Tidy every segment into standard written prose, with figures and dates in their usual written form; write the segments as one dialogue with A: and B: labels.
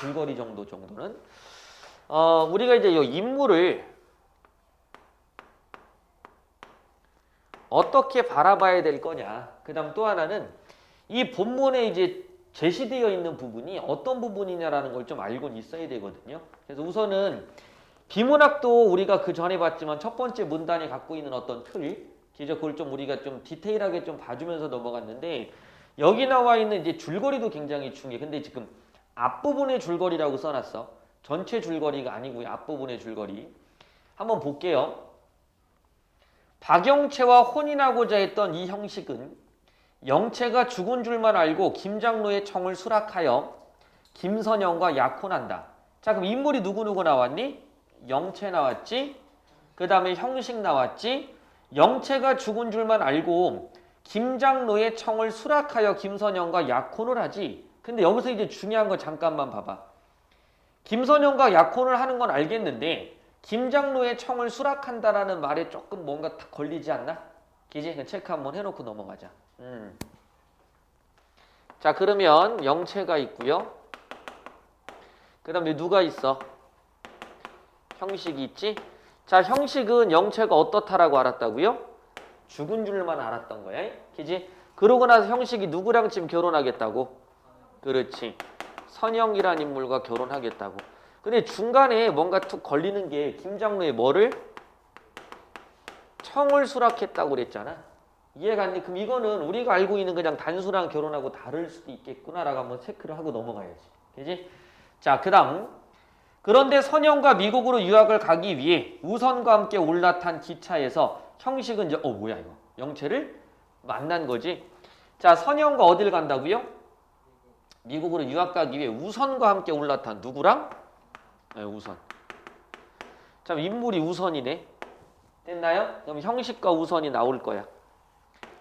A: 줄거리 정도는. 우리가 이제 이 인물을 어떻게 바라봐야 될 거냐. 그 다음 또 하나는 이 본문에 이제 제시되어 있는 부분이 어떤 부분이냐라는 걸 좀 알고 있어야 되거든요. 그래서 우선은 비문학도 우리가 그 전에 봤지만 첫 번째 문단이 갖고 있는 어떤 틀, 그걸 좀 우리가 좀 디테일하게 좀 봐주면서 넘어갔는데 여기 나와 있는 이제 줄거리도 굉장히 중요해. 근데 지금 앞부분의 줄거리라고 써놨어. 전체 줄거리가 아니고요. 앞부분의 줄거리. 한번 볼게요. 박영채와 혼인하고자 했던 이 형식은 영채가 죽은 줄만 알고 김장로의 청을 수락하여 김선영과 약혼한다. 자, 그럼 인물이 누구누구 나왔니? 영채 나왔지? 그 다음에 형식 나왔지? 영채가 죽은 줄만 알고 김장로의 청을 수락하여 김선영과 약혼을 하지. 근데 여기서 이제 중요한 거 잠깐만 봐봐. 김선영과 약혼을 하는 건 알겠는데 김장로의 청을 수락한다라는 말에 조금 뭔가 딱 걸리지 않나? 그지? 체크 한번 해놓고 넘어가자. 자, 그러면 영채가 있고요. 그 다음에 누가 있어? 형식이 있지? 자, 형식은 영채가 어떻다라고 알았다고요? 죽은 줄만 알았던 거야. 그지? 그러고 나서 형식이 누구랑 지금 결혼하겠다고? 그렇지. 선영이라는 인물과 결혼하겠다고. 근데 중간에 뭔가 툭 걸리는 게 김장로의 뭐를? 청을 수락했다고 그랬잖아. 이해가 안 돼? 그럼 이거는 우리가 알고 있는 그냥 단순한 결혼하고 다를 수도 있겠구나라고 한번 체크를 하고 넘어가야지. 그지? 자, 그 다음. 그런데 선영과 미국으로 유학을 가기 위해 우선과 함께 올라탄 기차에서 형식은 이제 뭐야 이거? 영채를 만난 거지. 자, 선영과 어딜 간다고요? 미국으로 유학 가기 위해 우선과 함께 올라탄 누구랑? 네, 우선. 자, 인물이 우선이네. 됐나요? 그럼 형식과 우선이 나올 거야.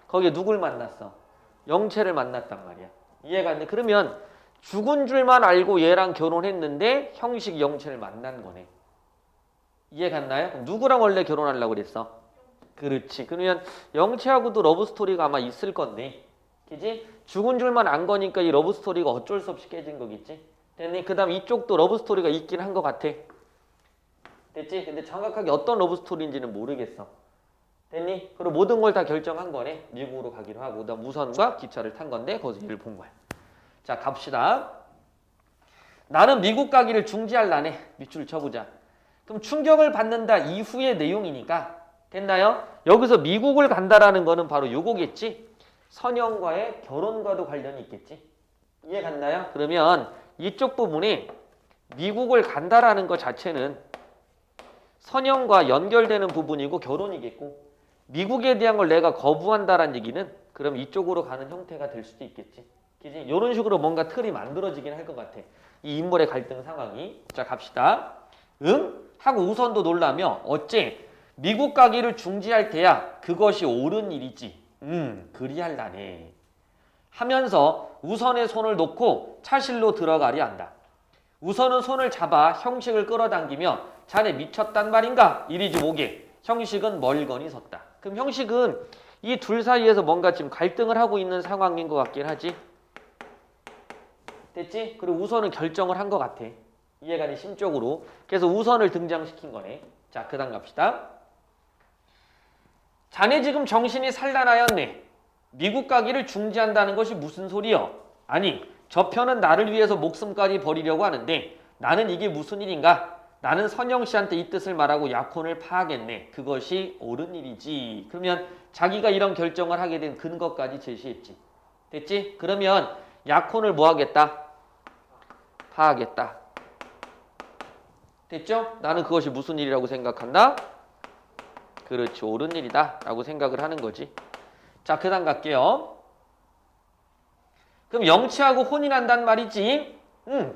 A: 거기에 누굴 만났어? 영채를 만났단 말이야. 이해가 안 돼? 그러면 죽은 줄만 알고 얘랑 결혼했는데 형식이 영채를 만난 거네. 이해 갔나요? 그럼 누구랑 원래 결혼하려고 그랬어? 그렇지. 그러면 영채하고도 러브스토리가 아마 있을 건데, 그지? 죽은 줄만 안 거니까 이 러브스토리가 어쩔 수 없이 깨진 거겠지? 됐니? 그 다음 이쪽도 러브스토리가 있긴 한 것 같아. 됐지? 근데 정확하게 어떤 러브스토리인지는 모르겠어. 됐니? 그리고 모든 걸 다 결정한 거네. 미국으로 가기로 하고, 그다음 우선과 기차를 탄 건데 거기서 얘를 본 거야. 자, 갑시다. 나는 미국 가기를 중지할라네. 밑줄 쳐보자. 그럼 충격을 받는다 이후의 내용이니까 됐나요? 여기서 미국을 간다라는 거는 바로 요거겠지. 선영과의 결혼과도 관련이 있겠지. 이해 갔나요? 그러면 이쪽 부분에 미국을 간다라는 것 자체는 선영과 연결되는 부분이고 결혼이겠고 미국에 대한 걸 내가 거부한다라는 얘기는 그럼 이쪽으로 가는 형태가 될 수도 있겠지. 그지? 이런 식으로 뭔가 틀이 만들어지긴 할 것 같아. 이 인물의 갈등 상황이. 자, 갑시다. 하고 우선도 놀라며 어째 미국 가기를 중지할 때야 그것이 옳은 일이지. 그리할라네. 하면서 우선의 손을 놓고 차실로 들어가려 한다. 우선은 손을 잡아 형식을 끌어당기며 자네 미쳤단 말인가? 이리지 오게. 형식은 멀거니 섰다. 그럼 형식은 이 둘 사이에서 뭔가 지금 갈등을 하고 있는 상황인 것 같긴 하지. 됐지? 그리고 우선은 결정을 한 것 같아. 이해가 돼? 심적으로. 그래서 우선을 등장시킨 거네. 자, 그 다음 갑시다. 자네 지금 정신이 산란하였네. 미국 가기를 중지한다는 것이 무슨 소리여? 아니, 저 편은 나를 위해서 목숨까지 버리려고 하는데 나는 이게 무슨 일인가? 나는 선영 씨한테 이 뜻을 말하고 약혼을 파하겠네. 그것이 옳은 일이지. 그러면 자기가 이런 결정을 하게 된 근거까지 제시했지. 됐지? 그러면 약혼을 뭐 하겠다? 파하겠다. 됐죠? 나는 그것이 무슨 일이라고 생각한다? 그렇지, 옳은 일이다 라고 생각을 하는 거지. 자, 그 다음 갈게요. 그럼 영채하고 혼인한단 말이지?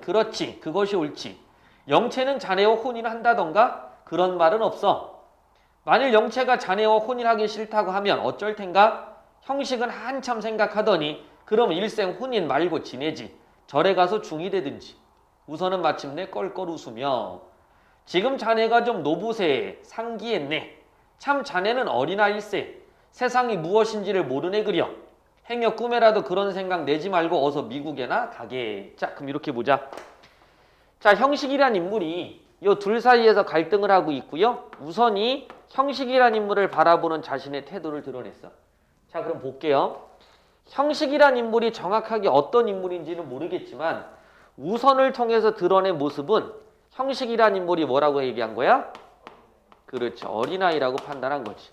A: 그렇지. 그것이 옳지. 영채는 자네와 혼인을 한다던가? 그런 말은 없어. 만일 영채가 자네와 혼인하기 싫다고 하면 어쩔 텐가? 형식은 한참 생각하더니 그럼 일생 혼인 말고 지내지. 절에 가서 중이 되든지. 우선은 마침내 껄껄 웃으며 지금 자네가 좀 노부세 상기했네. 참 자네는 어린아일세. 세상이 무엇인지를 모르네 그려. 행여 꿈에라도 그런 생각 내지 말고 어서 미국에나 가게. 자, 그럼 이렇게 보자. 자, 형식이란 인물이 이 둘 사이에서 갈등을 하고 있고요. 우선이 형식이란 인물을 바라보는 자신의 태도를 드러냈어. 자, 그럼 볼게요. 형식이란 인물이 정확하게 어떤 인물인지는 모르겠지만 우선을 통해서 드러낸 모습은 형식이란 인물이 뭐라고 얘기한 거야? 그렇죠. 어린아이라고 판단한 거지.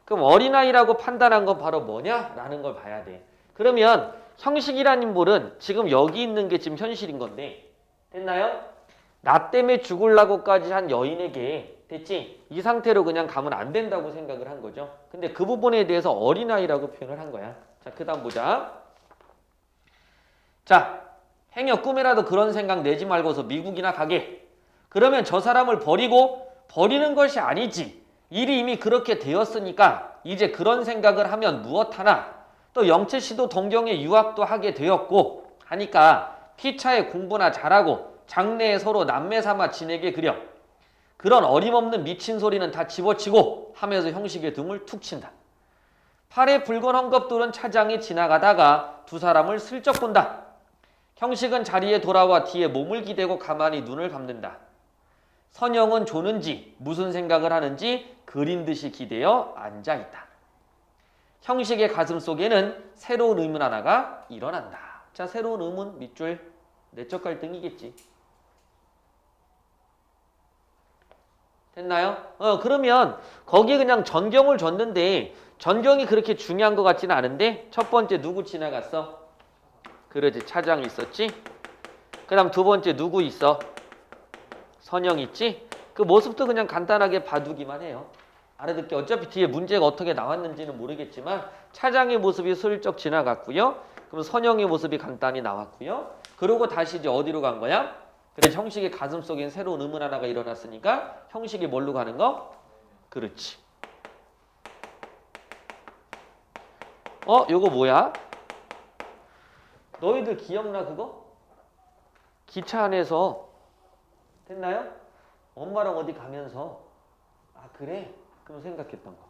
A: 그럼 어린아이라고 판단한 건 바로 뭐냐? 라는 걸 봐야 돼. 그러면 형식이란 인물은 지금 여기 있는 게 지금 현실인 건데 됐나요? 나 때문에 죽으려고까지 한 여인에게 됐지? 이 상태로 그냥 가면 안 된다고 생각을 한 거죠. 근데 그 부분에 대해서 어린아이라고 표현을 한 거야. 자, 그 다음 보자. 자, 행여 꿈에라도 그런 생각 내지 말고서 미국이나 가게. 그러면 저 사람을 버리는 것이 아니지. 일이 이미 그렇게 되었으니까 이제 그런 생각을 하면 무엇하나. 또 영채 씨도 동경에 유학도 하게 되었고 하니까 피차에 공부나 잘하고 장래에 서로 남매 삼아 지내게 그려. 그런 어림없는 미친 소리는 다 집어치고 하면서 형식의 등을 툭 친다. 팔에 붉은 헝겊돌은 차장이 지나가다가 두 사람을 슬쩍 본다. 형식은 자리에 돌아와 뒤에 몸을 기대고 가만히 눈을 감는다. 선영은 조는지 무슨 생각을 하는지 그린 듯이 기대어 앉아있다. 형식의 가슴 속에는 새로운 의문 하나가 일어난다. 자, 새로운 의문 밑줄 내적 갈등이겠지. 됐나요? 그러면 거기에 그냥 전경을 줬는데 전경이 그렇게 중요한 것 같지는 않은데 첫 번째 누구 지나갔어? 그러지, 차장 있었지? 그 다음 두 번째 누구 있어? 선영 있지? 그 모습도 그냥 간단하게 봐두기만 해요. 알아듣기. 어차피 뒤에 문제가 어떻게 나왔는지는 모르겠지만 차장의 모습이 슬쩍 지나갔고요. 그럼 선영의 모습이 간단히 나왔고요. 그리고 다시 이제 어디로 간 거야? 그래서 형식의 가슴 속엔 새로운 의문 하나가 일어났으니까 형식이 뭘로 가는 거? 그렇지. 요거 뭐야? 너희들 기억나 그거? 기차 안에서 됐나요? 엄마랑 어디 가면서 아 그래? 그럼 생각했던 거.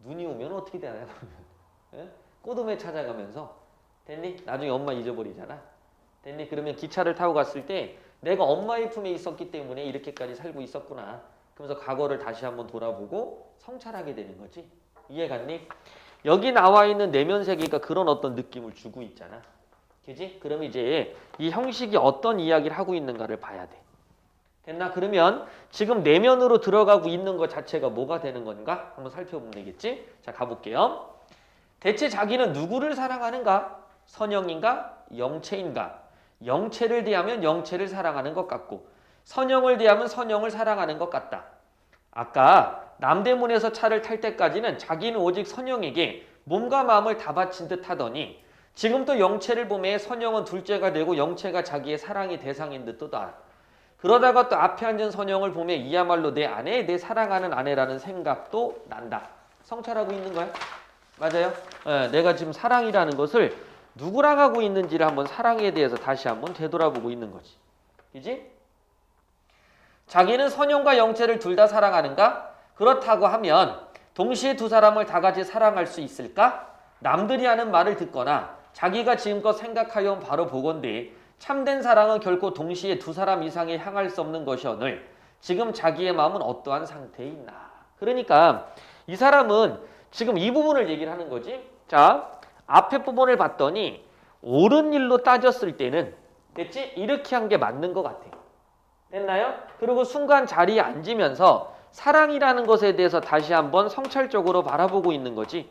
A: 눈이 오면 어떻게 되나요? 그러면 꼬둠에 찾아가면서 됐니? 나중에 엄마 잊어버리잖아. 됐니? 그러면 기차를 타고 갔을 때 내가 엄마의 품에 있었기 때문에 이렇게까지 살고 있었구나. 그러면서 과거를 다시 한번 돌아보고 성찰하게 되는 거지. 이해갔니? 여기 나와 있는 내면 세계가 그런 어떤 느낌을 주고 있잖아. 그지? 그럼 이제 이 형식이 어떤 이야기를 하고 있는가를 봐야 돼. 됐나? 그러면 지금 내면으로 들어가고 있는 것 자체가 뭐가 되는 건가? 한번 살펴보면 되겠지? 자, 가볼게요. 대체 자기는 누구를 사랑하는가? 선영인가? 영채인가? 영채를 대하면 영채를 사랑하는 것 같고 선영을 대하면 선영을 사랑하는 것 같다. 아까 남대문에서 차를 탈 때까지는 자기는 오직 선영에게 몸과 마음을 다 바친 듯 하더니 지금 또 영채를 보매 선영은 둘째가 되고 영채가 자기의 사랑의 대상인 듯 또다. 그러다가 또 앞에 앉은 선영을 보며 이야말로 내 아내, 내 사랑하는 아내라는 생각도 난다. 성찰하고 있는 거야? 맞아요? 내가 지금 사랑이라는 것을 누구랑 하고 있는지를 한번 사랑에 대해서 다시 한번 되돌아보고 있는 거지. 그지? 자기는 선영과 영채를 둘 다 사랑하는가? 그렇다고 하면 동시에 두 사람을 다 같이 사랑할 수 있을까? 남들이 하는 말을 듣거나 자기가 지금껏 생각하여 온 바로 보건대 참된 사랑은 결코 동시에 두 사람 이상에 향할 수 없는 것이오늘 지금 자기의 마음은 어떠한 상태에 있나. 그러니까 이 사람은 지금 이 부분을 얘기를 하는 거지. 자, 앞에 부분을 봤더니 옳은 일로 따졌을 때는 됐지? 이렇게 한 게 맞는 것 같아. 됐나요? 그리고 순간 자리에 앉으면서 사랑이라는 것에 대해서 다시 한번 성찰적으로 바라보고 있는 거지.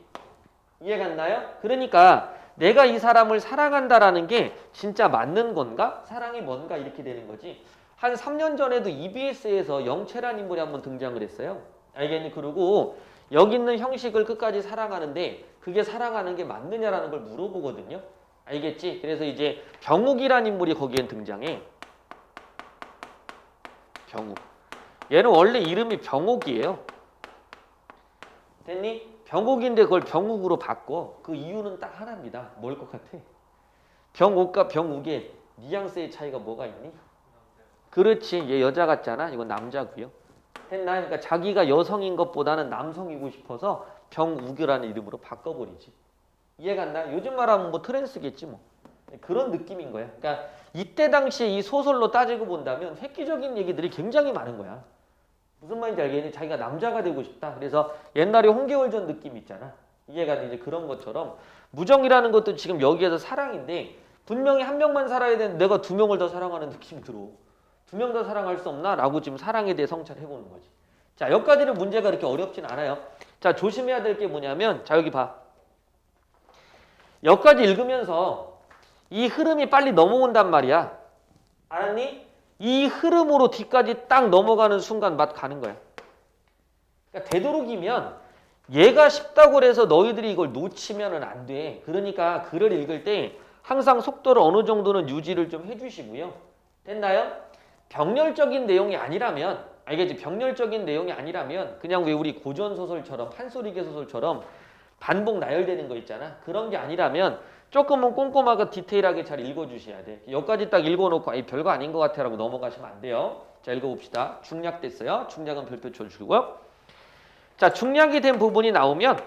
A: 이해갔나요? 그러니까 내가 이 사람을 사랑한다라는 게 진짜 맞는 건가? 사랑이 뭔가 이렇게 되는 거지. 한 3년 전에도 EBS에서 영채란 인물이 한번 등장을 했어요. 알겠니? 그리고 여기 있는 형식을 끝까지 사랑하는데 그게 사랑하는 게 맞느냐라는 걸 물어보거든요. 알겠지? 그래서 이제 병욱이란 인물이 거기엔 등장해. 병욱. 얘는 원래 이름이 병욱이에요. 됐니? 병욱인데 그걸 병욱으로 바꿔. 그 이유는 딱 하나입니다. 뭘 것 같아? 병욱과 병욱의 뉘앙스의 차이가 뭐가 있니? 그렇지. 얘 여자 같잖아. 이건 남자고요. 됐나? 그러니까 자기가 여성인 것보다는 남성이고 싶어서 병욱이라는 이름으로 바꿔버리지. 이해갔나? 요즘 말하면 뭐 트랜스겠지 뭐. 그런 느낌인 거야. 그러니까 이때 당시에 이 소설로 따지고 본다면 획기적인 얘기들이 굉장히 많은 거야. 무슨 말인지 알겠니? 자기가 남자가 되고 싶다. 그래서 옛날에 홍계월전 느낌 있잖아. 이해가 이제 그런 것처럼 무정이라는 것도 지금 여기에서 사랑인데 분명히 한 명만 살아야 되는데 내가 두 명을 더 사랑하는 느낌이 들어. 두 명 더 사랑할 수 없나? 라고 지금 사랑에 대해 성찰해보는 거지. 자, 여기까지는 문제가 그렇게 어렵진 않아요. 자, 조심해야 될 게 뭐냐면 자, 여기 봐. 여기까지 읽으면서 이 흐름이 빨리 넘어온단 말이야. 알았니? 이 흐름으로 뒤까지 딱 넘어가는 순간 맛 가는 거야. 그러니까 되도록이면 얘가 쉽다고 그래서 너희들이 이걸 놓치면은 안 돼. 그러니까 글을 읽을 때 항상 속도를 어느 정도는 유지를 좀 해주시고요. 됐나요? 병렬적인 내용이 아니라면 알겠지? 병렬적인 내용이 아니라면 그냥 왜 우리 고전소설처럼 판소리계 소설처럼 반복 나열되는 거 있잖아. 그런 게 아니라면 조금은 꼼꼼하게 디테일하게 잘 읽어주셔야 돼. 여기까지 딱 읽어놓고 아이 별거 아닌 것 같아 라고 넘어가시면 안 돼요. 자, 읽어봅시다. 중략됐어요. 중략은 별표 쳐주시고요. 자, 중략이 된 부분이 나오면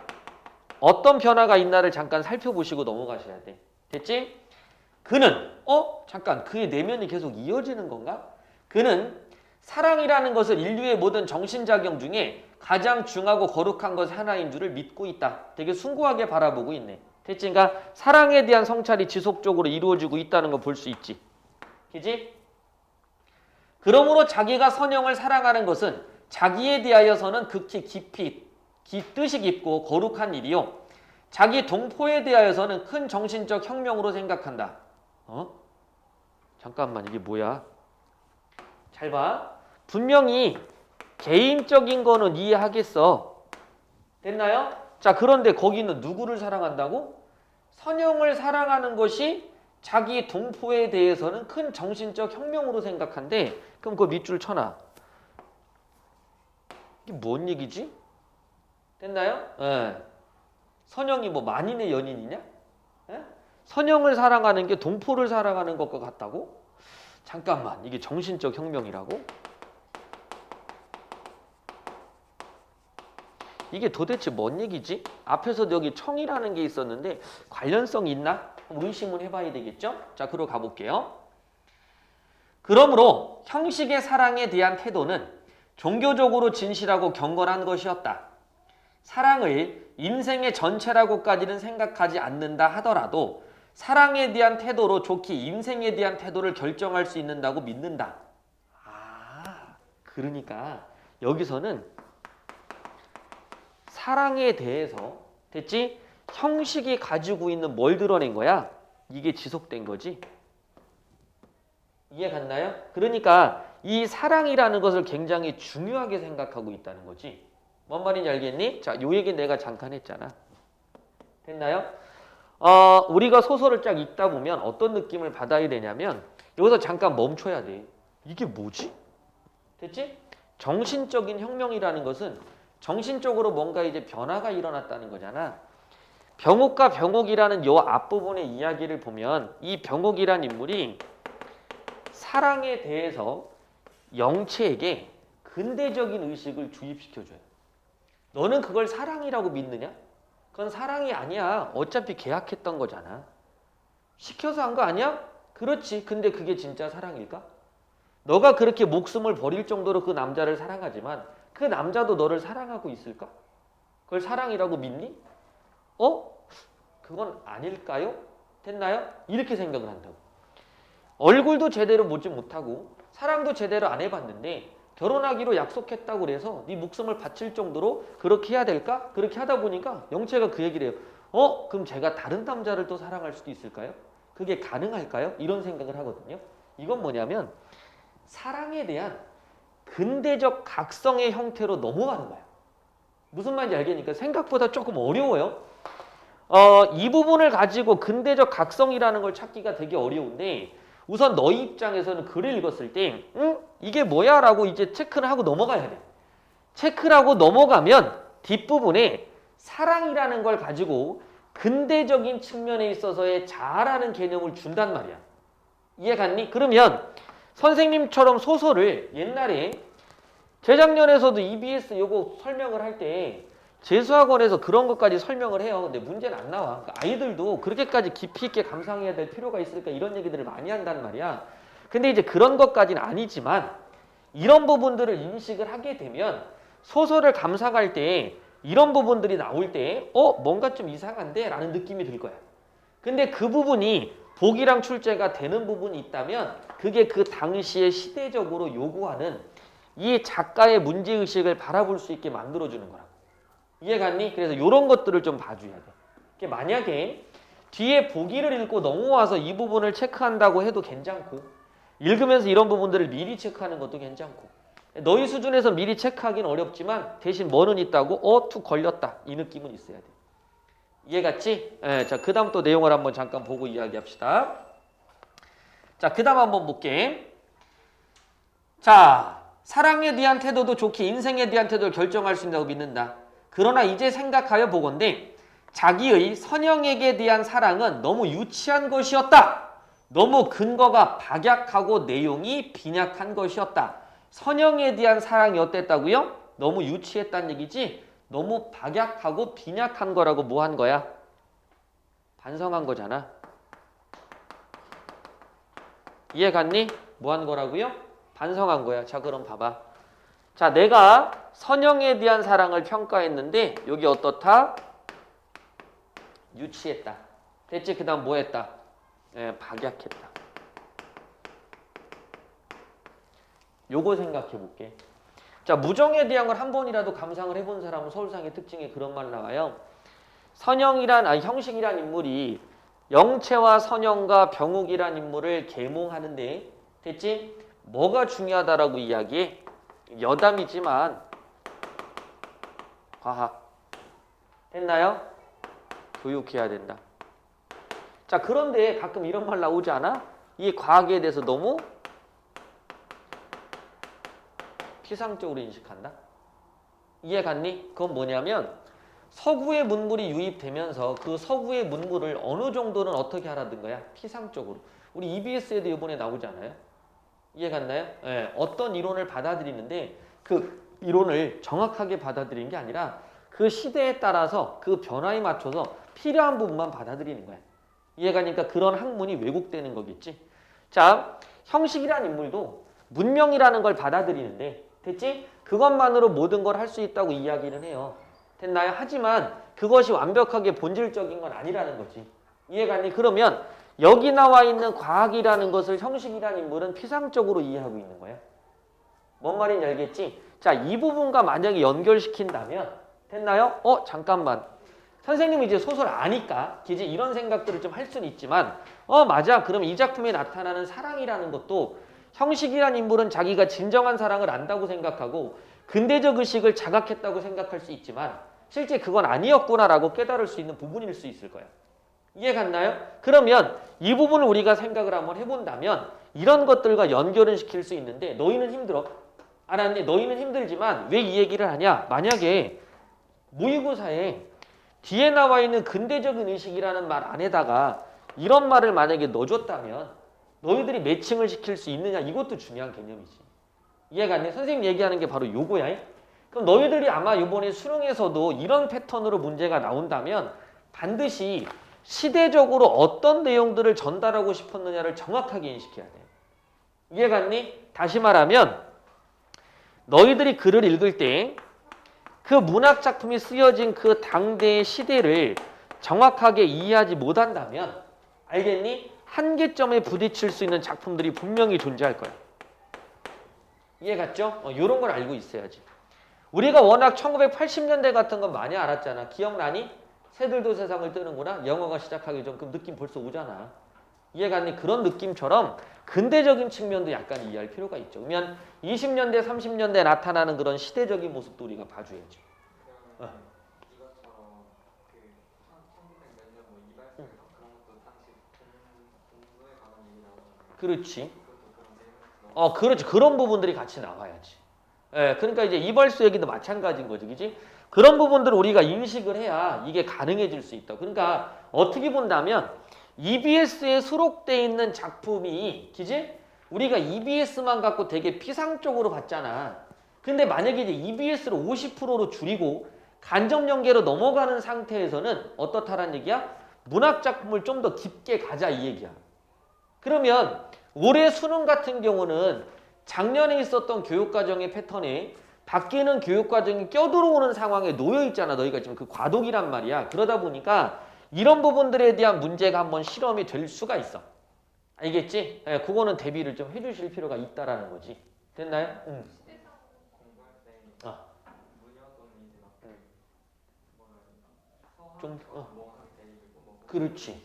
A: 어떤 변화가 있나를 잠깐 살펴보시고 넘어가셔야 돼. 됐지? 그는 잠깐 그의 내면이 계속 이어지는 건가? 그는 사랑이라는 것을 인류의 모든 정신작용 중에 가장 중하고 거룩한 것 하나인 줄을 믿고 있다. 되게 숭고하게 바라보고 있네. 됐지? 그러니까 사랑에 대한 성찰이 지속적으로 이루어지고 있다는 거 볼 수 있지. 그지? 그러므로 자기가 선영을 사랑하는 것은 자기에 대하여서는 극히 깊이 뜻이 깊고 거룩한 일이요. 자기 동포에 대하여서는 큰 정신적 혁명으로 생각한다. 잠깐만 이게 뭐야? 잘 봐. 분명히 개인적인 거는 이해하겠어. 됐나요? 자, 그런데 거기는 누구를 사랑한다고? 선영을 사랑하는 것이 자기 동포에 대해서는 큰 정신적 혁명으로 생각한대. 그럼 그 밑줄 쳐놔. 이게 뭔 얘기지? 됐나요? 예. 선영이 뭐 만인의 연인이냐? 예? 선영을 사랑하는 게 동포를 사랑하는 것과 같다고? 잠깐만, 이게 정신적 혁명이라고? 이게 도대체 뭔 얘기지? 앞에서도 여기 청이라는 게 있었는데 관련성이 있나? 의심을 해봐야 되겠죠? 자, 그로 가볼게요. 그러므로 형식의 사랑에 대한 태도는 종교적으로 진실하고 경건한 것이었다. 사랑을 인생의 전체라고까지는 생각하지 않는다 하더라도 사랑에 대한 태도로 좋게 인생에 대한 태도를 결정할 수 있는다고 믿는다. 그러니까 여기서는 사랑에 대해서 됐지? 형식이 가지고 있는 뭘 드러낸 거야? 이게 지속된 거지. 이해 갔나요? 그러니까 이 사랑이라는 것을 굉장히 중요하게 생각하고 있다는 거지. 뭔 말인지 알겠니? 자, 요 얘기 내가 잠깐 했잖아. 됐나요? 우리가 소설을 쫙 읽다 보면 어떤 느낌을 받아야 되냐면 여기서 잠깐 멈춰야 돼. 이게 뭐지? 됐지? 정신적인 혁명이라는 것은 정신적으로 뭔가 이제 변화가 일어났다는 거잖아. 병옥과 병옥이라는 요 앞부분의 이야기를 보면 이 병옥이란 인물이 사랑에 대해서 영체에게 근대적인 의식을 주입시켜줘요. 너는 그걸 사랑이라고 믿느냐? 그건 사랑이 아니야. 어차피 계약했던 거잖아. 시켜서 한 거 아니야? 그렇지. 근데 그게 진짜 사랑일까? 너가 그렇게 목숨을 버릴 정도로 그 남자를 사랑하지만 그 남자도 너를 사랑하고 있을까? 그걸 사랑이라고 믿니? 그건 아닐까요? 됐나요? 이렇게 생각을 한다고. 얼굴도 제대로 보지 못하고 사랑도 제대로 안 해봤는데 결혼하기로 약속했다고 그래서 네 목숨을 바칠 정도로 그렇게 해야 될까? 그렇게 하다 보니까 영채가 그 얘기를 해요. 그럼 제가 다른 남자를 또 사랑할 수도 있을까요? 그게 가능할까요? 이런 생각을 하거든요. 이건 뭐냐면 사랑에 대한 근대적 각성의 형태로 넘어가는 거야. 무슨 말인지 알겠니까? 생각보다 조금 어려워요. 이 부분을 가지고 근대적 각성이라는 걸 찾기가 되게 어려운데 우선 너희 입장에서는 글을 읽었을 때 이게 뭐야? 라고 이제 체크를 하고 넘어가야 돼. 체크를 하고 넘어가면 뒷부분에 사랑이라는 걸 가지고 근대적인 측면에 있어서의 자아라는 개념을 준단 말이야. 이해 갔니? 그러면 선생님처럼 소설을 옛날에 재작년에서도 EBS 요거 설명을 할 때 재수학원에서 그런 것까지 설명을 해요. 근데 문제는 안 나와. 그러니까 아이들도 그렇게까지 깊이 있게 감상해야 될 필요가 있을까 이런 얘기들을 많이 한단 말이야. 근데 이제 그런 것까지는 아니지만 이런 부분들을 인식을 하게 되면 소설을 감상할 때 이런 부분들이 나올 때 뭔가 좀 이상한데? 라는 느낌이 들 거야. 근데 그 부분이 복이랑 출제가 되는 부분이 있다면 그게 그 당시에 시대적으로 요구하는 이 작가의 문제의식을 바라볼 수 있게 만들어주는 거라. 이해갔니? 그래서 이런 것들을 좀 봐줘야 돼. 만약에 뒤에 보기를 읽고 넘어와서 이 부분을 체크한다고 해도 괜찮고 읽으면서 이런 부분들을 미리 체크하는 것도 괜찮고 너희 수준에서 미리 체크하기는 어렵지만 대신 뭐는 있다고? 툭 걸렸다. 이 느낌은 있어야 돼. 이해갔지? 자, 그 다음 또 내용을 한번 잠깐 보고 이야기합시다. 자, 그 다음 한번 볼게. 자, 사랑에 대한 태도도 좋게 인생에 대한 태도를 결정할 수 있다고 믿는다. 그러나 이제 생각하여 보건대 자기의 선영에게 대한 사랑은 너무 유치한 것이었다. 너무 근거가 박약하고 내용이 빈약한 것이었다. 선영에 대한 사랑이 어땠다고요? 너무 유치했다는 얘기지? 너무 박약하고 빈약한 거라고 뭐 한 거야? 반성한 거잖아. 이해 갔니? 뭐 한 거라고요? 반성한 거야. 자, 그럼 봐봐. 자, 내가 선영에 대한 사랑을 평가했는데 여기 어떻다? 유치했다. 됐지? 그 다음 뭐 했다? 박약했다. 요거 생각해 볼게. 자, 무정에 대한 걸 한 번이라도 감상을 해본 사람은 서울상의 특징에 그런 말 나와요. 형식이란 인물이 영채와 선영과 병욱이란 인물을 계몽하는데 됐지? 뭐가 중요하다라고 이야기해? 여담이지만 과학. 됐나요? 교육해야 된다. 자, 그런데 가끔 이런 말 나오지 않아? 이 과학에 대해서 너무 피상적으로 인식한다? 이해 갔니? 그건 뭐냐면 서구의 문물이 유입되면서 그 서구의 문물을 어느 정도는 어떻게 하라는 거야? 피상적으로. 우리 EBS에도 이번에 나오지 않아요? 이해 갔나요? 어떤 이론을 받아들이는데 그 이론을 정확하게 받아들이는 게 아니라 그 시대에 따라서 그 변화에 맞춰서 필요한 부분만 받아들이는 거야. 이해 가니까 그런 학문이 왜곡되는 거겠지? 자, 형식이란 인물도 문명이라는 걸 받아들이는데 됐지? 그것만으로 모든 걸 할 수 있다고 이야기는 해요. 됐나요? 하지만 그것이 완벽하게 본질적인 건 아니라는 거지. 이해가니? 그러면 여기 나와 있는 과학이라는 것을 형식이라는 인물은 피상적으로 이해하고 있는 거야. 뭔 말인지 알겠지? 자, 이 부분과 만약에 연결시킨다면 됐나요? 잠깐만. 선생님이 이제 소설 아니까 이제 이런 생각들을 좀 할 수는 있지만 맞아. 그럼 이 작품에 나타나는 사랑이라는 것도 형식이란 인물은 자기가 진정한 사랑을 안다고 생각하고 근대적 의식을 자각했다고 생각할 수 있지만 실제 그건 아니었구나라고 깨달을 수 있는 부분일 수 있을 거야. 이해 갔나요? 그러면 이 부분을 우리가 생각을 한번 해본다면 이런 것들과 연결을 시킬 수 있는데 너희는 힘들어. 알았니? 너희는 힘들지만 왜 이 얘기를 하냐? 만약에 모의고사에 뒤에 나와 있는 근대적인 의식이라는 말 안에다가 이런 말을 만약에 넣어줬다면 너희들이 매칭을 시킬 수 있느냐? 이것도 중요한 개념이지. 이해가 안 돼? 선생님 얘기하는 게 바로 요거야. 그럼 너희들이 아마 이번에 수능에서도 이런 패턴으로 문제가 나온다면 반드시 시대적으로 어떤 내용들을 전달하고 싶었느냐를 정확하게 인식해야 돼. 이해갔니? 다시 말하면 너희들이 글을 읽을 때 그 문학 작품이 쓰여진 그 당대의 시대를 정확하게 이해하지 못한다면 알겠니? 한계점에 부딪힐 수 있는 작품들이 분명히 존재할 거야. 이해 갔죠? 이런 걸 알고 있어야지. 우리가 워낙 1980년대 같은 건 많이 알았잖아. 기억나니? 새들도 세상을 뜨는구나. 영어가 시작하기 전 그 느낌 벌써 오잖아. 이해 갔니? 그런 느낌처럼 근대적인 측면도 약간 이해할 필요가 있죠. 그러면 20년대, 30년대에 나타나는 그런 시대적인 모습도 우리가 봐줘야죠.
B: 이것처럼 그 1900 몇 년 뭐 이발소에서 그런 것도 당시 공부에 관한 얘기 나오잖아요.
A: 그렇지.
B: 그것도 그런 내용.
A: 그렇지. 그런 부분들이 같이 나와야지. 그러니까 이제 이발소 얘기도 마찬가지인 거지, 그지? 그런 부분들을 우리가 인식을 해야 이게 가능해질 수 있다. 그러니까 어떻게 본다면 EBS에 수록되어 있는 작품이, 그지? 우리가 EBS만 갖고 되게 피상적으로 봤잖아. 근데 만약에 이제 EBS를 50%로 줄이고 간접 연계로 넘어가는 상태에서는 어떻다란 얘기야? 문학 작품을 좀 더 깊게 가자 이 얘기야. 그러면 올해 수능 같은 경우는 작년에 있었던 교육과정의 패턴에 바뀌는 교육과정이 껴들어오는 상황에 놓여 있잖아. 너희가 지금 그 과도기란 말이야. 그러다 보니까 이런 부분들에 대한 문제가 한번 실험이 될 수가 있어. 알겠지? 예, 그거는 대비를 좀 해주실 필요가 있다라는 거지. 됐나요? 응.
B: 시대상 공부할 때
A: 아.
B: 문여 또는 이제 막 뭐라 해야 되나
A: 좀,
B: 서학 뭐학 대입이고 뭐
A: 그렇지.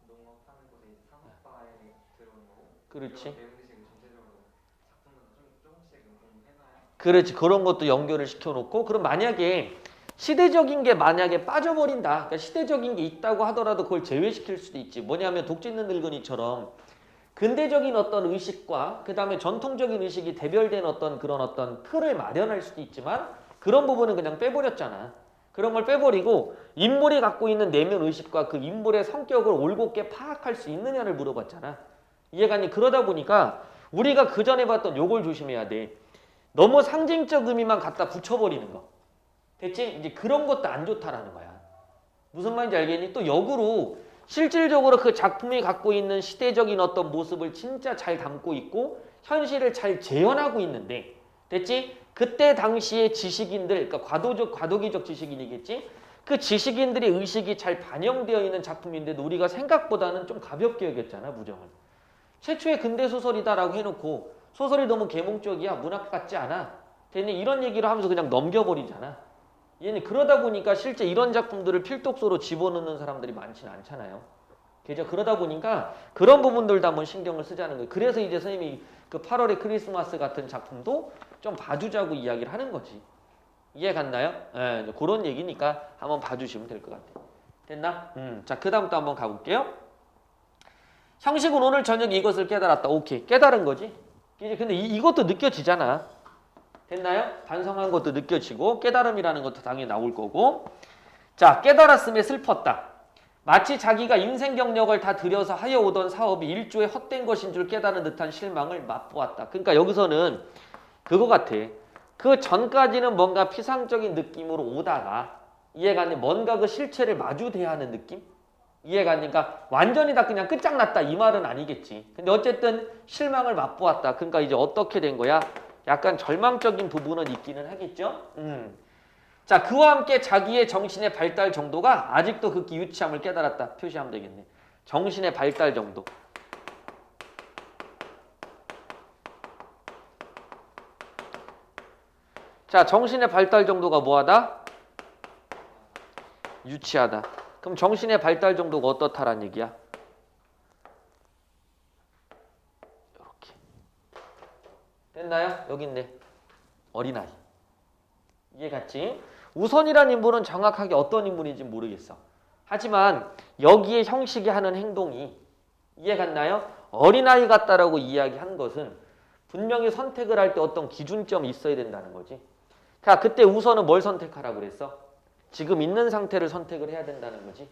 B: 농업하는 곳에 이제 산업과에 들어오는 거고
A: 그렇지.
B: 그런 내용들을 전체적으로 작품마다 조금씩은 공부해놔야
A: 그렇지. 그런 것도 연결을 시켜놓고 그럼 만약에 시대적인 게 만약에 빠져버린다. 그러니까 시대적인 게 있다고 하더라도 그걸 제외시킬 수도 있지. 뭐냐면 독짓는 늙은이처럼 근대적인 어떤 의식과 그 다음에 전통적인 의식이 대별된 어떤 그런 어떤 틀을 마련할 수도 있지만 그런 부분은 그냥 빼버렸잖아. 그런 걸 빼버리고 인물이 갖고 있는 내면 의식과 그 인물의 성격을 올곧게 파악할 수 있느냐를 물어봤잖아. 이해가니? 그러다 보니까 우리가 그 전에 봤던 요걸 조심해야 돼. 너무 상징적 의미만 갖다 붙여버리는 거. 됐지? 이제 그런 것도 안 좋다라는 거야. 무슨 말인지 알겠니? 또 역으로 실질적으로 그 작품이 갖고 있는 시대적인 어떤 모습을 진짜 잘 담고 있고 현실을 잘 재현하고 있는데 됐지? 그때 당시의 지식인들, 그러니까 과도기적 지식인이겠지? 그 지식인들의 의식이 잘 반영되어 있는 작품인데도 우리가 생각보다는 좀 가볍게 여겼잖아, 무정을. 최초의 근대 소설이다라고 해놓고 소설이 너무 계몽적이야, 문학 같지 않아. 됐니? 이런 얘기를 하면서 그냥 넘겨버리잖아. 얘는 그러다 보니까 실제 이런 작품들을 필독서로 집어넣는 사람들이 많지는 않잖아요. 그죠? 그러다 보니까 그런 부분들도 한번 신경을 쓰자는 거예요. 그래서 이제 선생님이 그 8월의 크리스마스 같은 작품도 좀 봐주자고 이야기를 하는 거지. 이해 갔나요? 예, 그런 얘기니까 한번 봐주시면 될 것 같아요. 됐나? 자, 그 다음 또 한번 가볼게요. 형식은 오늘 저녁에 이것을 깨달았다. 오케이. 깨달은 거지. 근데 이것도 느껴지잖아. 됐나요? 반성한 것도 느껴지고 깨달음이라는 것도 당연히 나올 거고. 자, 깨달았음에 슬펐다. 마치 자기가 인생 경력을 다 들여서 하여 오던 사업이 일조의 헛된 것인 줄 깨달은 듯한 실망을 맛보았다. 그러니까 여기서는 그거 같아. 그 전까지는 뭔가 피상적인 느낌으로 오다가 이해가 안 돼. 뭔가 그 실체를 마주대야 하는 느낌? 이해가 안 되니까 완전히 다 그냥 끝장났다 이 말은 아니겠지. 근데 어쨌든 실망을 맛보았다. 그러니까 이제 어떻게 된 거야? 약간 절망적인 부분은 있기는 하겠죠. 자, 그와 함께 자기의 정신의 발달 정도가 아직도 극히 유치함을 깨달았다. 표시하면 되겠네. 정신의 발달 정도. 자, 정신의 발달 정도가 뭐하다? 유치하다. 그럼 정신의 발달 정도가 어떻다란 얘기야? 이렇게. 됐나요? 여기 있네. 어린아이. 이해갔지? 우선이란 인물은 정확하게 어떤 인물인지 모르겠어. 하지만 여기에 형식이 하는 행동이 이해갔나요? 어린아이 같다라고 이야기한 것은 분명히 선택을 할 때 어떤 기준점이 있어야 된다는 거지. 자, 그때 우선은 뭘 선택하라고 그랬어? 지금 있는 상태를 선택을 해야 된다는 거지.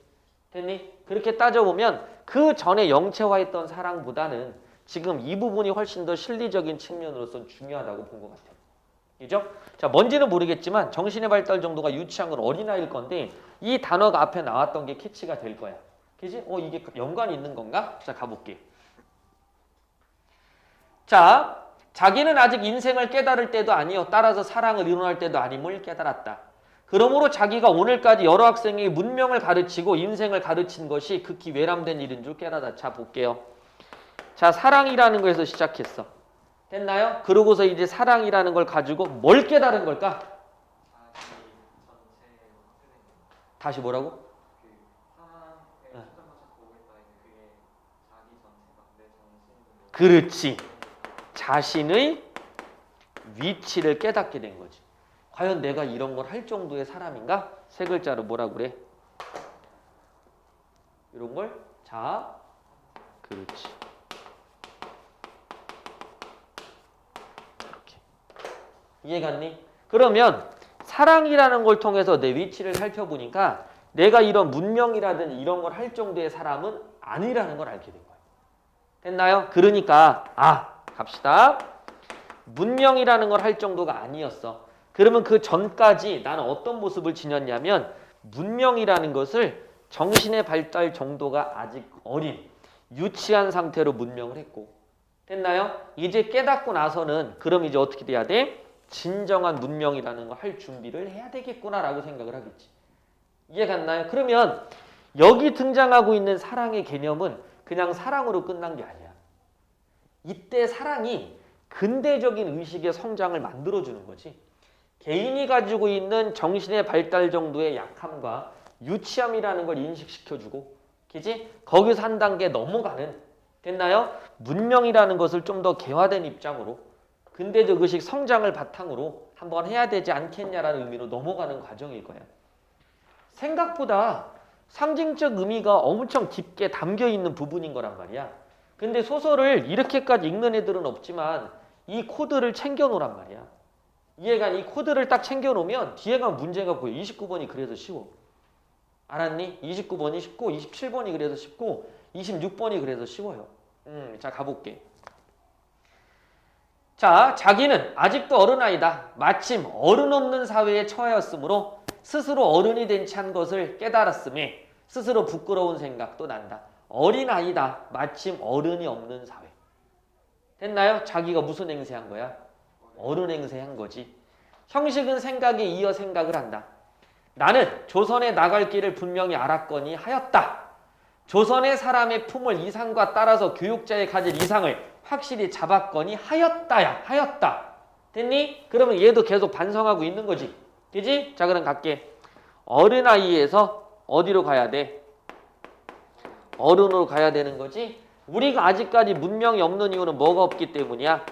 A: 됐니? 그렇게 따져보면 그 전에 영체화했던 사랑보다는 지금 이 부분이 훨씬 더 실리적인 측면으로서 중요하다고 본 것 같아요. 그죠? 자, 뭔지는 모르겠지만 정신의 발달 정도가 유치한 건 어린아이일 건데 이 단어가 앞에 나왔던 게 캐치가 될 거야. 그지? 이게 연관이 있는 건가? 자, 가볼게. 자, 자기는 아직 인생을 깨달을 때도 아니요. 따라서 사랑을 이론할 때도 아님을 깨달았다. 그러므로 자기가 오늘까지 여러 학생에게 문명을 가르치고 인생을 가르친 것이 극히 외람된 일인 줄 깨달았다. 자, 볼게요. 자, 사랑이라는 거에서 시작했어. 됐나요? 그러고서 이제 사랑이라는 걸 가지고 뭘 깨달은 걸까?
B: 자기 전체
A: 다시 뭐라고?
B: 그 사람의 초점을 자꾸 보고 있다 이제 그게 자기 전체가 내 정신
A: 그렇지. 자신의 위치를 깨닫게 된 거지. 과연 내가 이런 걸 할 정도의 사람인가? 세 글자로 뭐라 그래? 이런 걸? 자, 그렇지. 이렇게. 이해갔니? 그러면 사랑이라는 걸 통해서 내 위치를 살펴보니까 내가 이런 문명이라든지 이런 걸 할 정도의 사람은 아니라는 걸 알게 된 거예요. 됐나요? 그러니까 갑시다. 문명이라는 걸 할 정도가 아니었어. 그러면 그 전까지 나는 어떤 모습을 지녔냐면 문명이라는 것을 정신의 발달 정도가 아직 어린 유치한 상태로 문명을 했고 됐나요? 이제 깨닫고 나서는 그럼 이제 어떻게 돼야 돼? 진정한 문명이라는 거 할 준비를 해야 되겠구나라고 생각을 하겠지. 이해 갔나요? 그러면 여기 등장하고 있는 사랑의 개념은 그냥 사랑으로 끝난 게 아니야. 이때 사랑이 근대적인 의식의 성장을 만들어주는 거지. 개인이 가지고 있는 정신의 발달 정도의 약함과 유치함이라는 걸 인식시켜주고 그지? 거기서 한 단계 넘어가는 됐나요? 문명이라는 것을 좀 더 개화된 입장으로 근대적 의식 성장을 바탕으로 한번 해야 되지 않겠냐라는 의미로 넘어가는 과정일 거야. 생각보다 상징적 의미가 엄청 깊게 담겨 있는 부분인 거란 말이야. 근데 소설을 이렇게까지 읽는 애들은 없지만 이 코드를 챙겨 놓으란 말이야. 이해가 이 코드를 딱 챙겨 놓으면 뒤에가 문제가 보여. 29번이 그래서 쉬워. 알았니? 29번이 쉽고 27번이 그래서 쉽고 26번이 그래서 쉬워요. 자 가볼게. 자, 자기는 아직도 어른아이다. 마침 어른 없는 사회에 처하였으므로 스스로 어른이 된 채 한 것을 깨달았음에 스스로 부끄러운 생각도 난다. 어린아이다. 마침 어른이 없는 사회. 됐나요? 자기가 무슨 행세한 거야? 어른 행세한 거지. 형식은 생각에 이어 생각을 한다. 나는 조선에 나갈 길을 분명히 알았거니 하였다. 조선의 사람의 품을 이상과 따라서 교육자의 가질 이상을 확실히 잡았거니 하였다야. 하였다. 됐니? 그러면 얘도 계속 반성하고 있는 거지. 그지? 자 그럼 갈게. 어린아이에서 어디로 가야 돼? 어른으로 가야 되는 거지. 우리가 아직까지 문명이 없는 이유는 뭐가 없기 때문이야?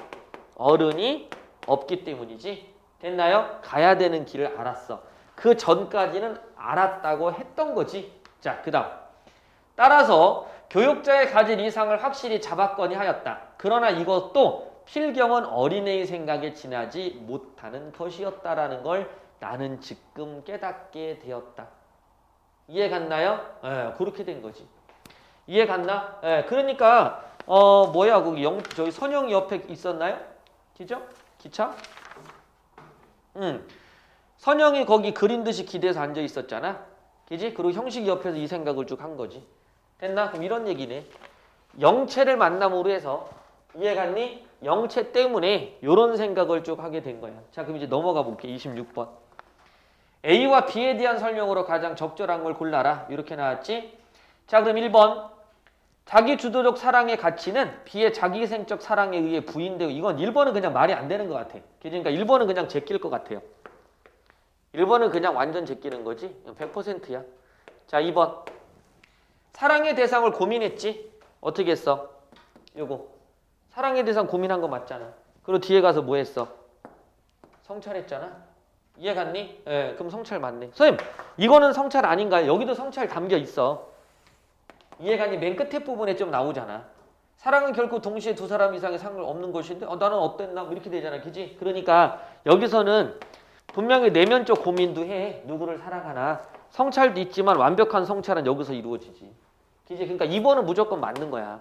A: 어른이 없기 때문이지. 됐나요? 가야 되는 길을 알았어. 그 전까지는 알았다고 했던 거지. 자, 그 다음. 따라서 교육자의 가질 이상을 확실히 잡았거니 하였다. 그러나 이것도 필경은 어린애의 생각에 지나지 못하는 것이었다라는 걸 나는 지금 깨닫게 되었다. 이해 갔나요? 예, 그렇게 된 거지. 이해 갔나? 예, 그러니까 뭐야 거기 저기 선영이 옆에 있었나요? 기죠? 기차? 선영이 거기 그린 듯이 기대서 앉아 있었잖아. 그지? 그리고 형식이 옆에서 이 생각을 쭉 한 거지. 됐나? 그럼 이런 얘기네. 영체를 만남으로 해서 이해 갔니? 영체 때문에 이런 생각을 쭉 하게 된 거야. 자, 그럼 이제 넘어가 볼게. 26번. A와 B에 대한 설명으로 가장 적절한 걸 골라라. 이렇게 나왔지? 자, 그럼 1번. 자기 주도적 사랑의 가치는 B의 자기생적 사랑에 의해 부인되고 이건 1번은 그냥 말이 안 되는 것 같아. 그러니까 1번은 그냥 제낄 것 같아요. 1번은 그냥 완전 제끼는 거지. 100%야. 자, 2번. 사랑의 대상을 고민했지? 어떻게 했어? 요거. 사랑의 대상 고민한 거 맞잖아. 그리고 뒤에 가서 뭐 했어? 성찰했잖아. 이해 갔니? 예, 그럼 성찰 맞네. 선생님, 이거는 성찰 아닌가요? 여기도 성찰 담겨 있어. 이해 갔니? 맨 끝에 부분에 좀 나오잖아. 사랑은 결코 동시에 두 사람 이상의 상관없는 것인데 나는 어땠나? 뭐 이렇게 되잖아. 그지? 그러니까 여기서는 분명히 내면적 고민도 해. 누구를 사랑하나. 성찰도 있지만 완벽한 성찰은 여기서 이루어지지. 그지? 그러니까 2번은 무조건 맞는 거야.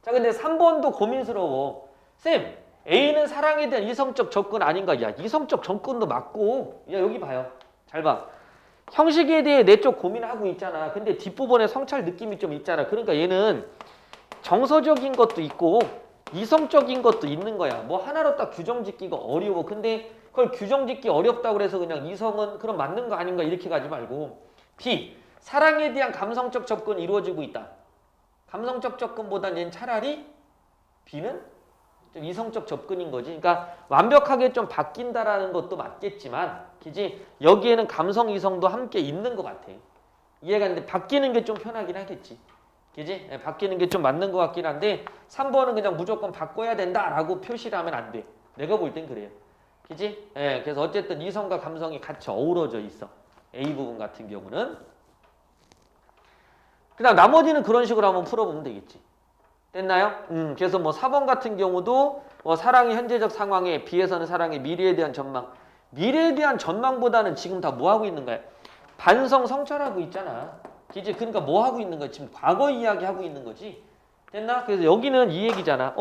A: 자, 근데 3번도 고민스러워. 쌤, A는 사랑에 대한 이성적 접근 아닌가? 야, 이성적 접근도 맞고. 야, 여기 봐요. 잘 봐. 형식에 대해 내적 고민하고 있잖아. 근데 뒷부분에 성찰 느낌이 좀 있잖아. 그러니까 얘는 정서적인 것도 있고 이성적인 것도 있는 거야. 뭐 하나로 딱 규정 짓기가 어려워. 근데 그걸 규정 짓기 어렵다고 해서 그냥 이성은 그럼 맞는 거 아닌가 이렇게 가지 말고. B. 사랑에 대한 감성적 접근이 이루어지고 있다. 감성적 접근보다는 얘는 차라리 B는 좀 이성적 접근인 거지. 그러니까 완벽하게 좀 바뀐다라는 것도 맞겠지만 그지? 여기에는 감성 이성도 함께 있는 것 같아. 이해가 되는데 바뀌는 게 좀 편하긴 하겠지. 그지? 네, 바뀌는 게 좀 맞는 것 같긴 한데 3번은 그냥 무조건 바꿔야 된다라고 표시를 하면 안 돼. 내가 볼 땐 그래요. 그지? 네, 그래서 어쨌든 이성과 감성이 같이 어우러져 있어. A 부분 같은 경우는. 그다음 나머지는 그런 식으로 한번 풀어보면 되겠지. 됐나요? 그래서 뭐 4번 같은 경우도 사랑의 현재적 상황에 비해서는 사랑의 미래에 대한 전망. 미래에 대한 전망보다는 지금 다 뭐 하고 있는 거야? 반성 성찰하고 있잖아. 그지? 그러니까 뭐 하고 있는 거야? 지금 과거 이야기 하고 있는 거지. 됐나? 그래서 여기는 이 얘기잖아.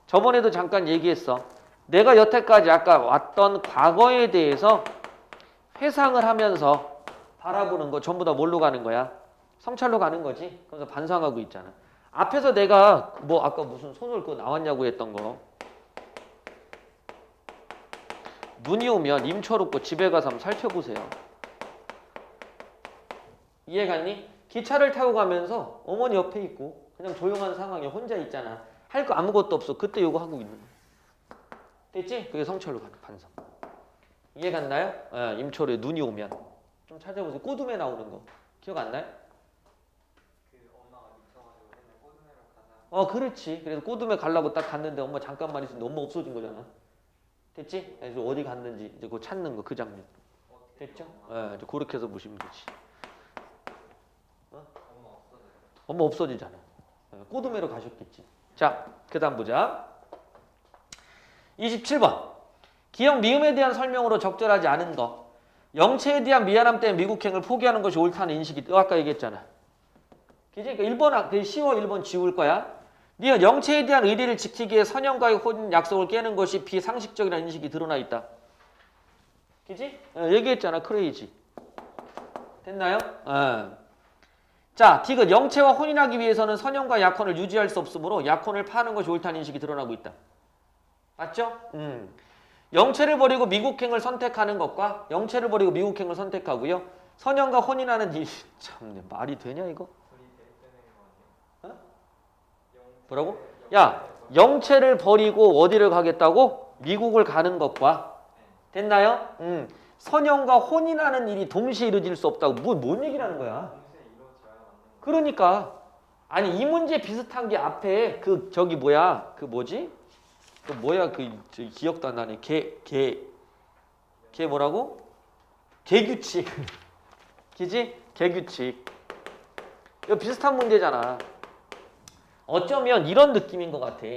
A: 저번에도 잠깐 얘기했어. 내가 여태까지 아까 왔던 과거에 대해서 회상을 하면서 바라보는 거 전부 다 뭘로 가는 거야? 성찰로 가는 거지. 그래서 반성하고 있잖아. 앞에서 내가 뭐 아까 무슨 소설 그거 나왔냐고 했던 거. 눈이 오면 임철없고 집에 가서 한번 살펴보세요. 이해갔니? 기차를 타고 가면서 어머니 옆에 있고 그냥 조용한 상황에 혼자 있잖아. 할 거 아무것도 없어. 그때 요거 하고 있는 거야. 됐지? 그게 성찰로 가는 반성. 이해갔나요? 임철의 눈이 오면 좀 찾아보세요. 꼬둠에 나오는 거 기억 안 나요?
B: 그 엄마가 미쳐가지고 맨날 꼬드메로 가자.
A: 그렇지. 그래서 꼬둠에 가려고 딱 갔는데 엄마 잠깐만 있었는데 엄마 없어진 거잖아. 됐지? 그래서 어디 갔는지 이제 그거 찾는 거 그 장면. 됐죠? 이제 그렇게 해서 보시면 되지.
B: 엄마 없어져요.
A: 엄마 없어지잖아. 꼬둠에로 가셨겠지. 자, 그 다음 보자. 27번. 기억 미음에 대한 설명으로 적절하지 않은 거. 영체에 대한 미안함 때문에 미국행을 포기하는 것이 옳다는 인식이 아까 얘기했잖아. 그러니까 1번 쉬워 1번 지울 거야. 니은 영체에 대한 의리를 지키기 위해 선영과의 혼인 약속을 깨는 것이 비상식적이라는 인식이 드러나 있다. 그지? 얘기했잖아. 크레이지. 됐나요? 자, 디귿 영체와 혼인하기 위해서는 선영과 약혼을 유지할 수 없으므로 약혼을 파하는 것이 옳다는 인식이 드러나고 있다. 맞죠? 영체를 버리고 미국행을 선택하는 것과 영체를 버리고 미국행을 선택하고요. 선영과 혼인하는 일 참 말이 되냐 이거?
B: 둘이 되는 거 아니에요?
A: 뭐라고? 야, 영체를 버리고 어디를 가겠다고? 미국을 가는 것과 됐나요? 선영과 혼인하는 일이 동시에 이루어질 수 없다고 뭔 얘기를 하는 거야?
B: 동시에 이루어져야 맞는 거.
A: 그러니까 아니 이 문제 비슷한 게 앞에 그 저기 뭐야 그 뭐지? 그 뭐야 그 기억도 안 나네. 개 뭐라고? 개규칙. 그지? 개규칙. 이거 비슷한 문제잖아. 어쩌면 이런 느낌인 것 같아.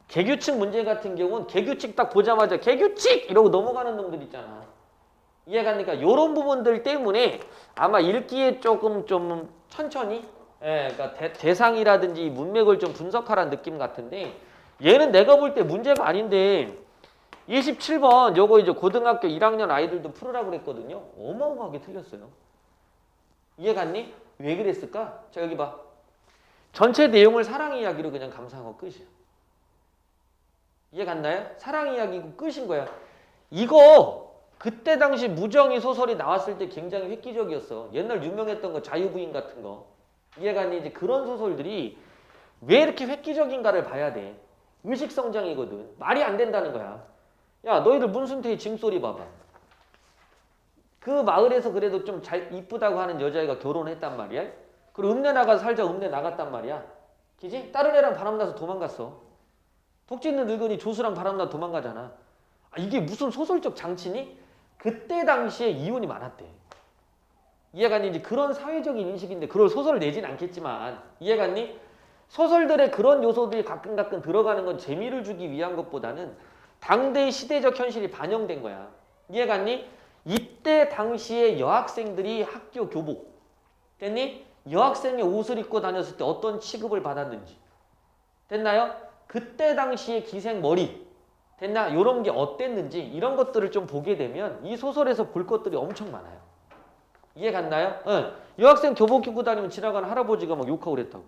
A: 개규칙 문제 같은 경우는 개규칙 딱 보자마자 개규칙 이러고 넘어가는 놈들 있잖아. 이해가 가니까 이런 부분들 때문에 아마 읽기에 조금 좀 천천히 그러니까 대상이라든지 문맥을 좀 분석하라는 느낌 같은데 얘는 내가 볼 때 문제가 아닌데 27번 요거 이제 고등학교 1학년 아이들도 풀으라고 그랬거든요. 어마어마하게 틀렸어요. 이해 갔니? 왜 그랬을까? 자 여기 봐. 전체 내용을 사랑 이야기로 그냥 감상하고 끝이야. 이해 갔나요? 사랑 이야기고 끝인 거야. 이거 그때 당시 무정의 소설이 나왔을 때 굉장히 획기적이었어. 옛날 유명했던 거 자유부인 같은 거. 이해 갔니? 이제 그런 소설들이 왜 이렇게 획기적인가를 봐야 돼. 의식성장이거든. 말이 안 된다는 거야. 야 너희들 문순태의 짐소리 봐봐. 그 마을에서 그래도 좀 잘 이쁘다고 하는 여자애가 결혼했단 말이야. 그리고 읍내 나가서 살자 읍내 나갔단 말이야. 그지? 다른 애랑 바람나서 도망갔어. 독재 있는 늙은이 조수랑 바람나 도망가잖아. 이게 무슨 소설적 장치니? 그때 당시에 이혼이 많았대. 이해갔니? 이제 그런 사회적인 인식인데 그걸 소설을 내진 않겠지만 이해갔니? 소설들의 그런 요소들이 가끔 들어가는 건 재미를 주기 위한 것보다는 당대의 시대적 현실이 반영된 거야. 이해갔니? 이때 당시에 여학생들이 학교 교복 됐니? 여학생이 옷을 입고 다녔을 때 어떤 취급을 받았는지 됐나요? 그때 당시에 기생머리 됐나? 이런 게 어땠는지 이런 것들을 좀 보게 되면 이 소설에서 볼 것들이 엄청 많아요. 이해 갔나요? 여학생 교복 입고 다니면 지나가는 할아버지가 막 욕하고 그랬다고.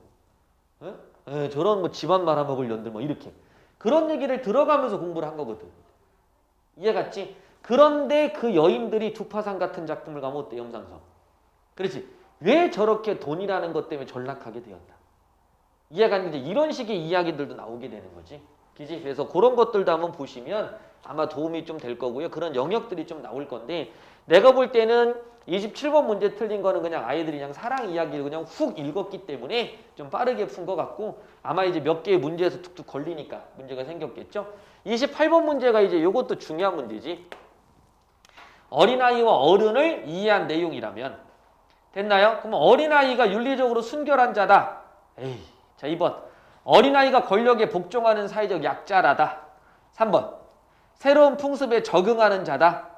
A: 저런 뭐 집안 말아먹을 년들 뭐 이렇게 그런 얘기를 들어가면서 공부를 한 거거든. 이해 갔지? 그런데 그 여인들이 두파상 같은 작품을 가면 어때? 염상성. 그렇지. 왜 저렇게 돈이라는 것 때문에 전락하게 되었다. 이해가 이제 이런 식의 이야기들도 나오게 되는 거지. 그지? 그래서 그런 것들도 한번 보시면 아마 도움이 좀 될 거고요. 그런 영역들이 좀 나올 건데 내가 볼 때는 27번 문제 틀린 거는 그냥 아이들이 그냥 사랑 이야기를 그냥 훅 읽었기 때문에 좀 빠르게 푼 것 같고 아마 이제 몇 개의 문제에서 툭툭 걸리니까 문제가 생겼겠죠. 28번 문제가 이제 이것도 중요한 문제지. 어린아이와 어른을 이해한 내용이라면 됐나요? 그럼 어린아이가 윤리적으로 순결한 자다. 에이, 자 2번 어린아이가 권력에 복종하는 사회적 약자라다. 3번 새로운 풍습에 적응하는 자다.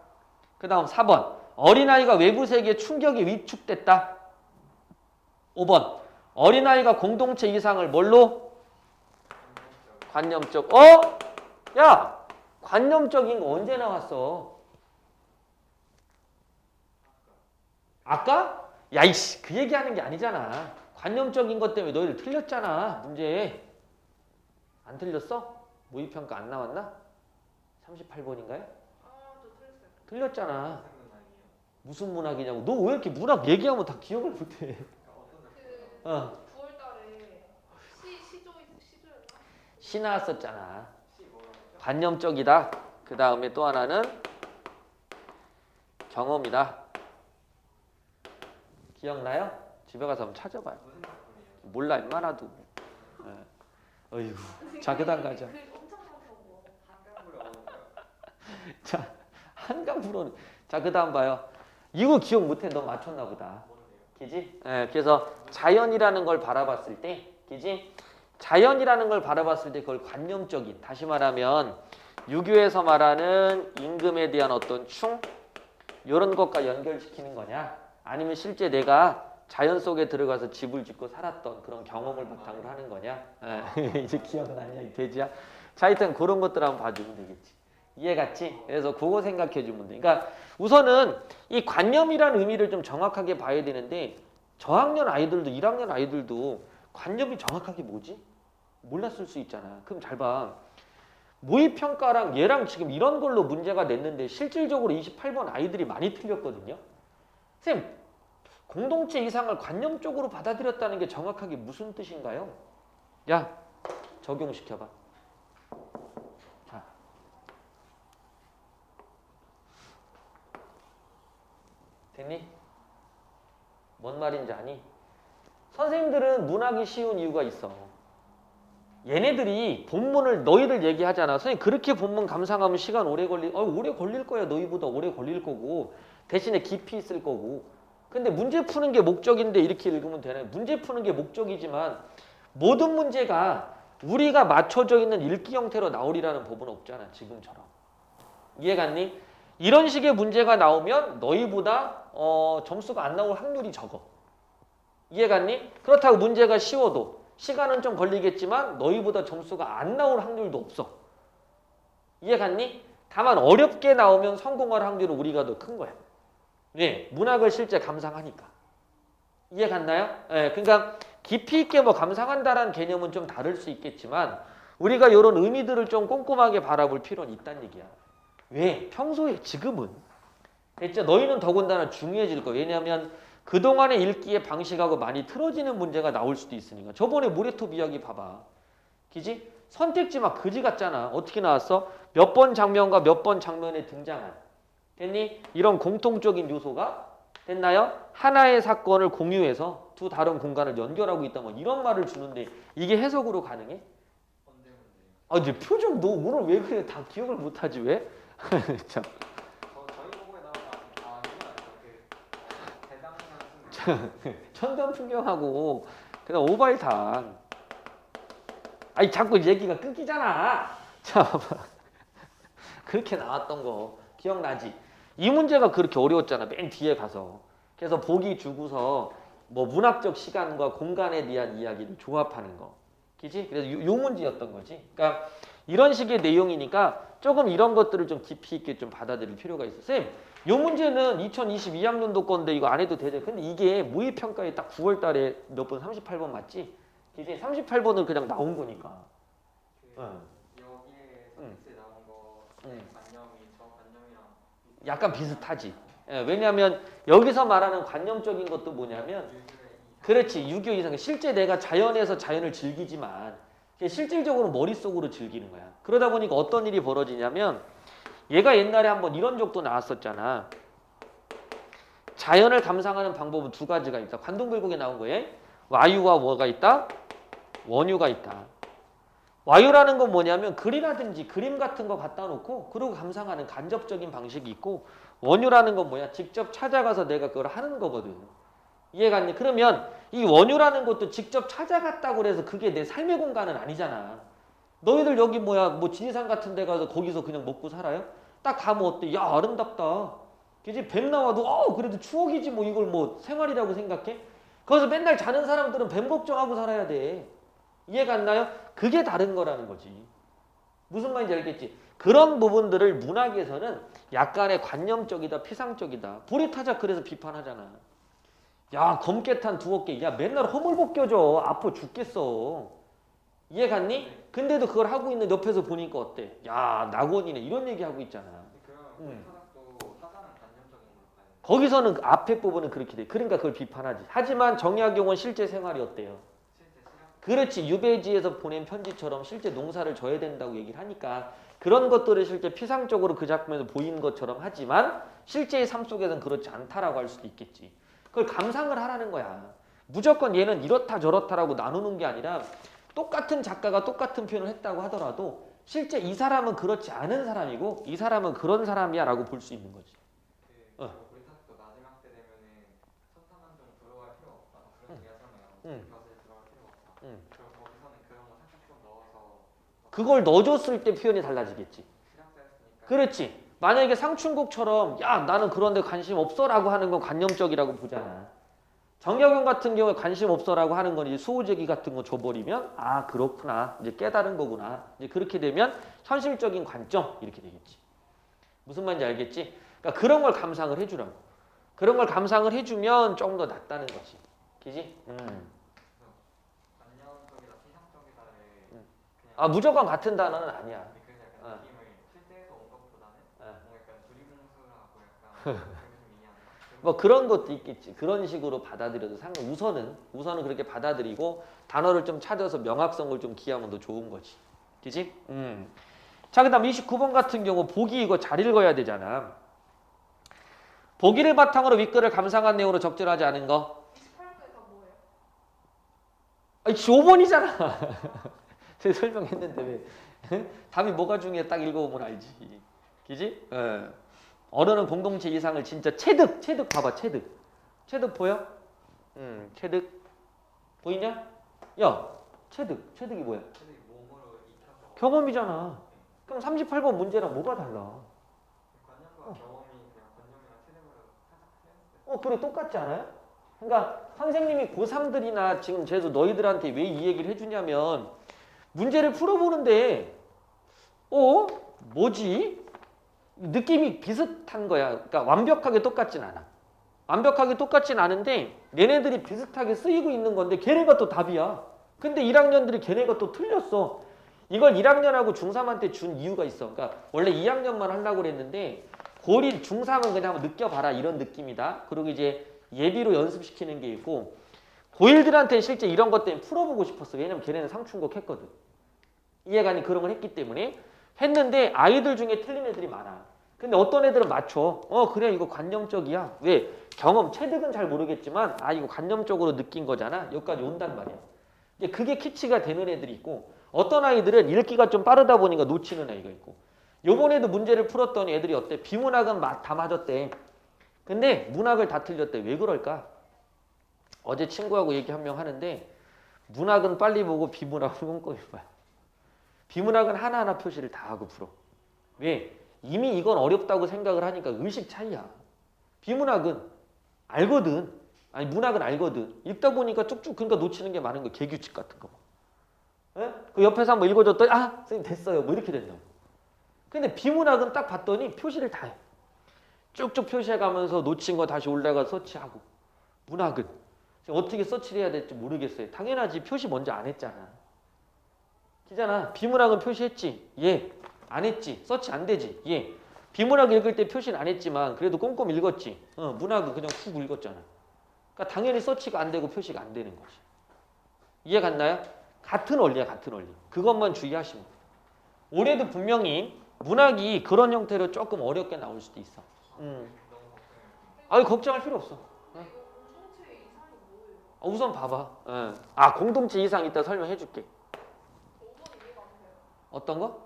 A: 그 다음 4번 어린아이가 외부 세계에 충격이 위축됐다. 5번 어린아이가 공동체 이상을 뭘로? 관념적. 야! 관념적인 거 언제 나왔어? 아까? 야, 이씨, 그 얘기하는 게 아니잖아. 관념적인 것 때문에 너희들 틀렸잖아, 문제. 안 틀렸어? 모의평가 안 나왔나? 38번인가요?
C: 저 틀렸어요.
A: 틀렸잖아.
B: 무슨 문학이에요?
A: 무슨 문학이냐고. 너 왜 이렇게 문학 얘기하면 다 기억을 못해?
B: 그러니까 어떤
C: 그
B: 작품?
C: 9월달에 시조였나?
A: 시 나왔었잖아.
B: 시 뭐라고 했죠?
A: 관념적이다. 그 다음에 또 하나는 경험이다. 기억나요? 집에 가서 한번 찾아봐요.
B: 무슨 작품이에요?
A: 몰라, 임마 나도. 어이구. 자, 그 다음 가자.
C: 글 엄청 많다고.
B: 한강물에 오는 거요?
A: 자, 한강불어는. 자, 그 다음 봐요. 이거 기억 못해. 너 맞췄나 보다.
B: 뭔데요?
A: 그지? 그래서 자연이라는 걸 바라봤을 때, 그지? 자연이라는 걸 바라봤을 때 그걸 관념적인, 다시 말하면 유교에서 말하는 임금에 대한 어떤 충? 이런 것과 연결시키는 거냐? 아니면 실제 내가 자연 속에 들어가서 집을 짓고 살았던 그런 경험을 바탕으로 하는 거냐? 이제 기억나냐, 이 돼지야? 자, 하여튼 그런 것들 한번 봐주면 되겠지. 이해갔지? 그래서 그거 생각해 주면 돼. 그러니까 우선은 이 관념이라는 의미를 좀 정확하게 봐야 되는데 저학년 아이들도 1학년 아이들도 관념이 정확하게 뭐지? 몰랐을 수 있잖아. 그럼 잘 봐. 모의평가랑 얘랑 지금 이런 걸로 문제가 냈는데 실질적으로 28번 아이들이 많이 틀렸거든요. 선생님, 공동체 이상을 관념적으로 받아들였다는 게 정확하게 무슨 뜻인가요? 야, 적용시켜봐. 자. 됐니? 뭔 말인지 아니? 선생님들은 문학이 쉬운 이유가 있어. 얘네들이 본문을 너희들 얘기하잖아. 선생님 그렇게 본문 감상하면 시간 오래 오래 걸릴 거야. 너희보다 오래 걸릴 거고 대신에 깊이 있을 거고. 근데 문제 푸는 게 목적인데 이렇게 읽으면 되나요? 문제 푸는 게 목적이지만 모든 문제가 우리가 맞춰져 있는 읽기 형태로 나오리라는 법은 없잖아. 지금처럼. 이해갔니? 이런 식의 문제가 나오면 너희보다 점수가 안 나올 확률이 적어. 이해갔니? 그렇다고 문제가 쉬워도 시간은 좀 걸리겠지만 너희보다 점수가 안 나올 확률도 없어. 이해갔니? 다만 어렵게 나오면 성공할 확률은 우리가 더 큰 거야. 네, 문학을 실제 감상하니까. 이해갔나요? 네, 그러니까 깊이 있게 뭐 감상한다라는 개념은 좀 다를 수 있겠지만 우리가 이런 의미들을 좀 꼼꼼하게 바라볼 필요는 있다는 얘기야. 왜? 평소에 지금은 됐죠? 너희는 더군다나 중요해질 거야. 왜냐하면 그동안의 읽기의 방식하고 많이 틀어지는 문제가 나올 수도 있으니까. 저번에 모래톱 이야기 봐봐. 그지? 선택지 막 그지 같잖아. 어떻게 나왔어? 몇 번 장면과 몇 번 장면에 등장한. 됐니? 이런 공통적인 요소가 됐나요? 하나의 사건을 공유해서 두 다른 공간을 연결하고 있다. 뭐 이런 말을 주는데 이게 해석으로 가능해?
B: 언제 문제예요?
A: 아, 이제 표정 너 오늘 왜 그래? 다 기억을 못하지 왜? 참.
B: 저희 보고에 나온 이건 아니죠? 그 대장상 승리.
A: 천변 풍경하고 그냥 오바이탄. 아니 자꾸 얘기가 끊기잖아. 참. 그렇게 나왔던 거 기억나지? 이 문제가 그렇게 어려웠잖아. 맨 뒤에 가서. 그래서 보기 주고서 뭐 문학적 시간과 공간에 대한 이야기를 조합하는 거. 그지? 그래서 요 문제였던 거지. 그러니까 이런 식의 내용이니까 조금 이런 것들을 좀 깊이 있게 좀 받아들일 필요가 있어. 쌤, 요 문제는 2022학년도 건데 이거 안 해도 되죠. 근데 이게 모의평가에 딱 9월 달에 몇 번 38번 맞지? 이제 38번은 그냥 나온 거니까.
B: 그
A: 응.
B: 여기에
A: 응.
B: 선택지에 나온 거
A: 응.
B: 관념이 저 관념이랑
A: 약간 비슷하지. 예, 왜냐하면 여기서 말하는 관념적인 것도 뭐냐면
B: 유교의
A: 그렇지. 유교 이상. 실제 내가 자연에서 자연을 즐기지만 실질적으로 머릿속으로 즐기는 거야. 그러다 보니까 어떤 일이 벌어지냐면 얘가 옛날에 한번 이런 적도 나왔었잖아. 자연을 감상하는 방법은 두 가지가 있다. 관동불국에 나온 거예요. 와유와 뭐가 있다? 원유가 있다. 와유라는 건 뭐냐면 글이라든지 그림 같은 거 갖다 놓고 그러고 감상하는 간접적인 방식이 있고 원유라는 건 뭐야? 직접 찾아가서 내가 그걸 하는 거거든. 이해갔니? 그러면 이 원유라는 것도 직접 찾아갔다고 그래서 그게 내 삶의 공간은 아니잖아. 너희들 여기 뭐야 뭐 지리산 같은 데 가서 거기서 그냥 먹고 살아요? 딱 가면 어때? 야 아름답다. 그지? 뱀 나와도 그래도 추억이지 뭐 이걸 뭐 생활이라고 생각해? 거기서 맨날 자는 사람들은 뱀 걱정하고 살아야 돼. 이해가 안 나요? 그게 다른 거라는 거지. 무슨 말인지 알겠지? 그런 부분들을 문학에서는 약간의 관념적이다, 피상적이다. 불이타자 그래서 비판하잖아. 야, 검게 탄 두껍게. 야, 맨날 허물 벗겨져. 아파 죽겠어. 이해 갔니? 근데도 그걸 하고 있는 옆에서 보니까 어때? 야, 낙원이네. 이런 얘기 하고 있잖아.
B: 그러면 사작도 사자는 관념적인 걸까요?
A: 거기서는 그 앞에 부분은 그렇게 돼. 그러니까 그걸 비판하지. 하지만 정약용은 실제 생활이 어때요?
B: 실제 시각
A: 그렇지. 유배지에서 보낸 편지처럼 실제 농사를 져야 된다고 얘기를 하니까 그런 것들을 실제 피상적으로 그 작품에서 보이는 것처럼 하지만 실제의 삶 속에서는 그렇지 않다라고 할 수도 있겠지. 그걸 감상을 하라는 거야. 무조건 얘는 이렇다 저렇다라고 나누는 게 아니라 똑같은 작가가 똑같은 표현을 했다고 하더라도 실제 이 사람은 그렇지 않은 사람이고 이 사람은 그런 사람이야 라고 볼 수 있는 거지.
B: 그 우리 탓도 마지막 때 되면은 천사만종 들어갈 필요 없다 그런 얘기 하잖아요.
A: 응.
B: 벼슬 들어갈 필요 없다.
A: 응.
B: 그럼 거기서는 그런 거 살짝 좀 넣어서
A: 그걸 넣어줬을 때 표현이 달라지겠지.
B: 시작자였으니까
A: 그렇지. 만약에 상춘곡처럼 야 나는 그런 데 관심 없어라고 하는 건 관념적이라고 보잖아. 정약용 같은 경우에 관심 없어라고 하는 건 이제 수호제기 같은 거 줘버리면 아 그렇구나 이제 깨달은 거구나 이제 그렇게 되면 현실적인 관점 이렇게 되겠지. 무슨 말인지 알겠지? 그러니까 그런 걸 감상을 해주라고. 그런 걸 감상을 해주면 조금 더 낫다는 거지. 그지?
B: 관념적이다 피상적이다를 그냥
A: 아 무조건 같은 단어는 아니야.
B: 그래서 약간
A: 어.
B: 느낌을 실제에서 온 것보다는
A: 어.
B: 뭔가 약간 두리뭉술하고 약간 그런 좀 이해한다.
A: 뭐 그런 것도 있겠지. 그런 식으로 받아들여도 상관. 우선은 그렇게 받아들이고 단어를 좀 찾아서 명확성을 좀 기하면 더 좋은 거지. 그지? 자, 그다음 29번 같은 경우 보기 이거 잘 읽어야 되잖아. 보기를 바탕으로 윗글을 감상한 내용으로 적절하지 않은 거.
C: 28분에 다 뭐예요?
A: 아니 5번이잖아. 제가 설명했는데 왜? 답이 뭐가 중요해? 딱 읽어보면 알지. 그지? 예. 언어는 공동체 이상을 진짜 체득 봐봐 체득 보여? 체득 보이냐? 야 체득이 뭐야?
B: 근데 몸으로 익혀서
A: 경험이잖아. 그럼 38번 문제랑 뭐가 달라?
B: 관념과 경험이 그냥 관념이랑 체득으로 살짝 틀렸어요.
A: 그래 똑같지 않아요? 그러니까 선생님이 고3들이나 지금 제도 너희들한테 왜 이 얘기를 해주냐면 문제를 풀어보는데 뭐지? 느낌이 비슷한 거야. 그러니까 완벽하게 똑같진 않아. 완벽하게 똑같진 않은데 얘네들이 비슷하게 쓰이고 있는 건데 걔네가 또 답이야. 근데 1학년들이 걔네가 또 틀렸어. 이걸 1학년하고 중3한테 준 이유가 있어. 그러니까 원래 2학년만 하려고 그랬는데 고1, 중3은 그냥 한번 느껴봐라 이런 느낌이다. 그리고 이제 예비로 연습시키는 게 있고 고1들한테는 실제 이런 것 때문에 풀어보고 싶었어. 왜냐면 걔네는 상춘곡 했거든. 이해가니 그런 걸 했기 때문에 했는데 아이들 중에 틀린 애들이 많아. 근데 어떤 애들은 맞춰. 그래 이거 관념적이야. 왜? 경험, 체득은 잘 모르겠지만 이거 관념적으로 느낀 거잖아. 여기까지 온단 말이야. 이제 그게 캐치가 되는 애들이 있고 어떤 아이들은 읽기가 좀 빠르다 보니까 놓치는 애가 있고 요번에도 문제를 풀었더니 애들이 어때? 비문학은 다 맞았대. 근데 문학을 다 틀렸대. 왜 그럴까? 어제 친구하고 얘기 한 명 하는데 문학은 빨리 보고 비문학은 꼼꼼히 봐요. 비문학은 하나하나 표시를 다 하고 풀어. 왜? 이미 이건 어렵다고 생각을 하니까 의식 차이야. 비문학은 알거든. 아니 문학은 알거든. 읽다 보니까 쭉쭉 그러니까 놓치는 게 많은 거야. 개규칙 같은 거. 예? 그 옆에서 한번 읽어줬더니 선생님 됐어요. 뭐 이렇게 된다고. 근데 비문학은 딱 봤더니 표시를 다 해. 쭉쭉 표시해가면서 놓친 거 다시 올라가 서치하고. 문학은 어떻게 서치를 해야 될지 모르겠어요. 당연하지. 표시 먼저 안 했잖아. 기잖아. 비문학은 표시했지. 예. 안 했지. 서치 안 되지. 예. 비문학 읽을 때 표시는 안 했지만 그래도 꼼꼼히 읽었지. 문학은 그냥 훅 읽었잖아. 그러니까 당연히 서치가 안 되고 표시가 안 되는 거지. 이해 갔나요? 같은 원리야, 같은 원리. 그것만 주의하시면 돼요. 올해도 분명히 문학이 그런 형태로 조금 어렵게 나올 수도 있어.
B: 너무 걱정해요.
A: 걱정할 필요 없어.
C: 근데 이거 공동체 이상이 뭐예요?
A: 우선 봐봐. 공동체 이상 이따 설명해 줄게.
C: 5번 이해가 안 돼요.
A: 어떤 거?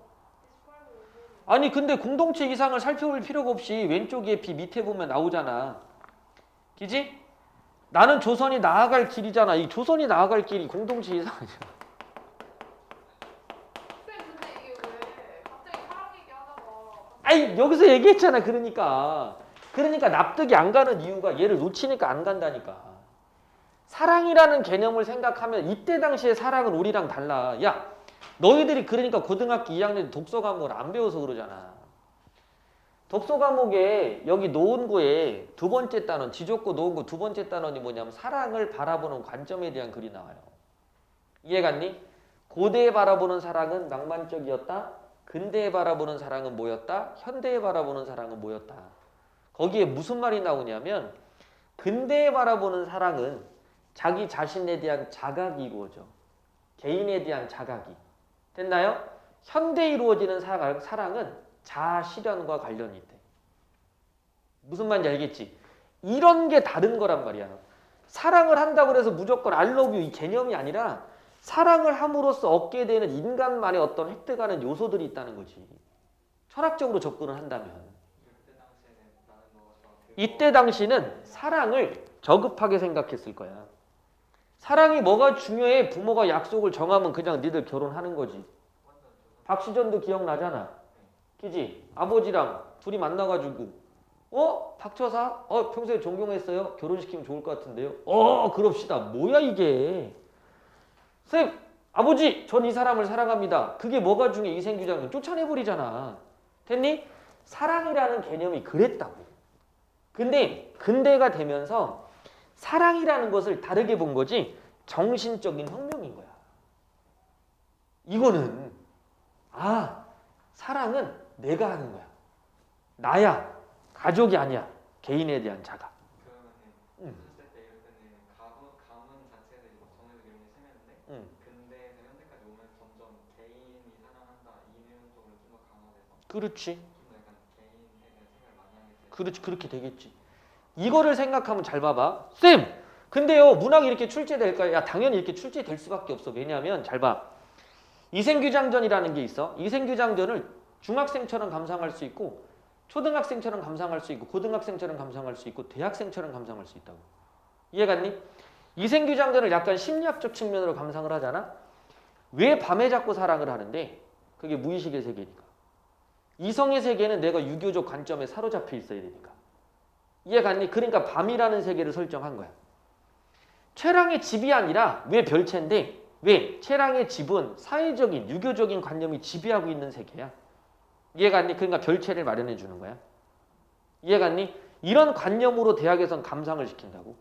C: 28분 5번.
A: 아니 근데 공동체 이상을 살펴볼 필요가 없이 왼쪽에 B 밑에 보면 나오잖아. 그지? 나는 조선이 나아갈 길이잖아. 이 조선이 나아갈 길이 공동체 이상 아니야.
C: 쌤 근데 이게 왜 갑자기 사랑 얘기하다가
A: 아니 여기서 얘기했잖아. 그러니까 납득이 안 가는 이유가 얘를 놓치니까 안 간다니까. 사랑이라는 개념을 생각하면 이때 당시의 사랑은 우리랑 달라. 야 너희들이 그러니까 고등학교 2학년 독서 과목을 안 배워서 그러잖아. 독서 과목에 여기 노은구에 두 번째 단원, 지적고 노은구 두 번째 단원이 뭐냐면 사랑을 바라보는 관점에 대한 글이 나와요. 이해갔니? 고대에 바라보는 사랑은 낭만적이었다. 근대에 바라보는 사랑은 뭐였다? 현대에 바라보는 사랑은 뭐였다? 거기에 무슨 말이 나오냐면 근대에 바라보는 사랑은 자기 자신에 대한 자각이 이루어져. 개인에 대한 자각이. 됐나요? 현대에 이루어지는 사랑은 자아 실현과 관련이 있대. 무슨 말인지 알겠지? 이런 게 다른 거란 말이야. 사랑을 한다고 해서 무조건 I love you 이 개념이 아니라 사랑을 함으로써 얻게 되는 인간만의 어떤 획득하는 요소들이 있다는 거지. 철학적으로 접근을 한다면. 이때 당시는 사랑을 저급하게 생각했을 거야. 사랑이 뭐가 중요해? 부모가 약속을 정하면 그냥 니들 결혼하는 거지. 박시전도 기억나잖아. 그지? 아버지랑 둘이 만나가지고 박처사? 평소에 존경했어요? 결혼시키면 좋을 것 같은데요? 그럽시다. 뭐야 이게? 쌤! 아버지! 전 이 사람을 사랑합니다. 그게 뭐가 중요해? 이생규장은 쫓아내버리잖아. 됐니? 사랑이라는 개념이 그랬다고. 근데 근대가 되면서 사랑이라는 것을 다르게 본 거지 정신적인 혁명인 거야. 이거는 사랑은 내가 하는 거야. 나야. 가족이 아니야. 개인에 대한 자각.
B: 그러면은 어렸을 때 이럴 때는 가문 자체를 정해서 이런 게 심했는데 근대에서 현대까지 오면 점점 개인이 사랑한다 이 내용 쪽으로 좀 더 강화돼서
A: 그렇지.
B: 좀 더 약간 개인에 대한 생각을 많이 하게 돼요.
A: 그렇지. 그렇게 되겠지. 이거를 생각하면 잘 봐봐. 쌤! 근데요 문학이 이렇게 출제될까요? 야 당연히 이렇게 출제될 수밖에 없어. 왜냐하면 잘 봐. 이생규장전이라는 게 있어. 이생규장전을 중학생처럼 감상할 수 있고 초등학생처럼 감상할 수 있고 고등학생처럼 감상할 수 있고 대학생처럼 감상할 수 있다고. 이해갔니? 이생규장전을 약간 심리학적 측면으로 감상을 하잖아. 왜 밤에 자꾸 사랑을 하는데? 그게 무의식의 세계니까. 이성의 세계는 내가 유교적 관점에 사로잡혀 있어야 되니까. 이해갔니? 그러니까 밤이라는 세계를 설정한 거야. 최랑의 집이 아니라 왜 별채인데? 왜? 최랑의 집은 사회적인 유교적인 관념이 지배하고 있는 세계야. 이해갔니? 그러니까 별채를 마련해 주는 거야. 이해갔니? 이런 관념으로 대학에선 감상을 시킨다고.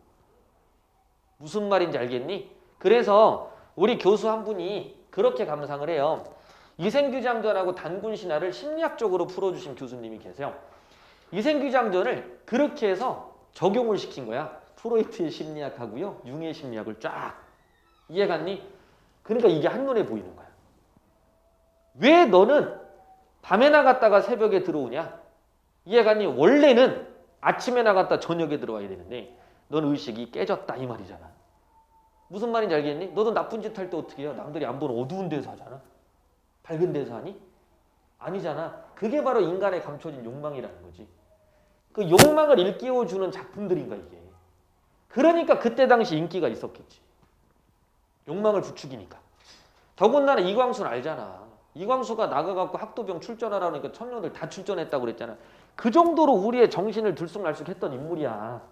A: 무슨 말인지 알겠니? 그래서 우리 교수 한 분이 그렇게 감상을 해요. 이생규장전하고 단군신화를 심리학적으로 풀어주신 교수님이 계세요. 이생규장전을 그렇게 해서 적용을 시킨 거야. 프로이트의 심리학하고요. 융의 심리학을 쫙. 이해갔니? 그러니까 이게 한눈에 보이는 거야. 왜 너는 밤에 나갔다가 새벽에 들어오냐? 이해갔니? 원래는 아침에 나갔다 저녁에 들어와야 되는데 넌 의식이 깨졌다 이 말이잖아. 무슨 말인지 알겠니? 너도 나쁜 짓 할 때 어떻게 해요? 남들이 안 보는 어두운 데서 하잖아. 밝은 데서 하니? 아니잖아. 그게 바로 인간의 감춰진 욕망이라는 거지. 그 욕망을 일깨워주는 작품들인가 이게. 그러니까 그때 당시 인기가 있었겠지. 욕망을 부추기니까. 더군다나 이광수는 알잖아. 이광수가 나가갖고 학도병 출전하라니까 청년들 다 출전했다고 그랬잖아. 그 정도로 우리의 정신을 들쑥날쑥했던 인물이야.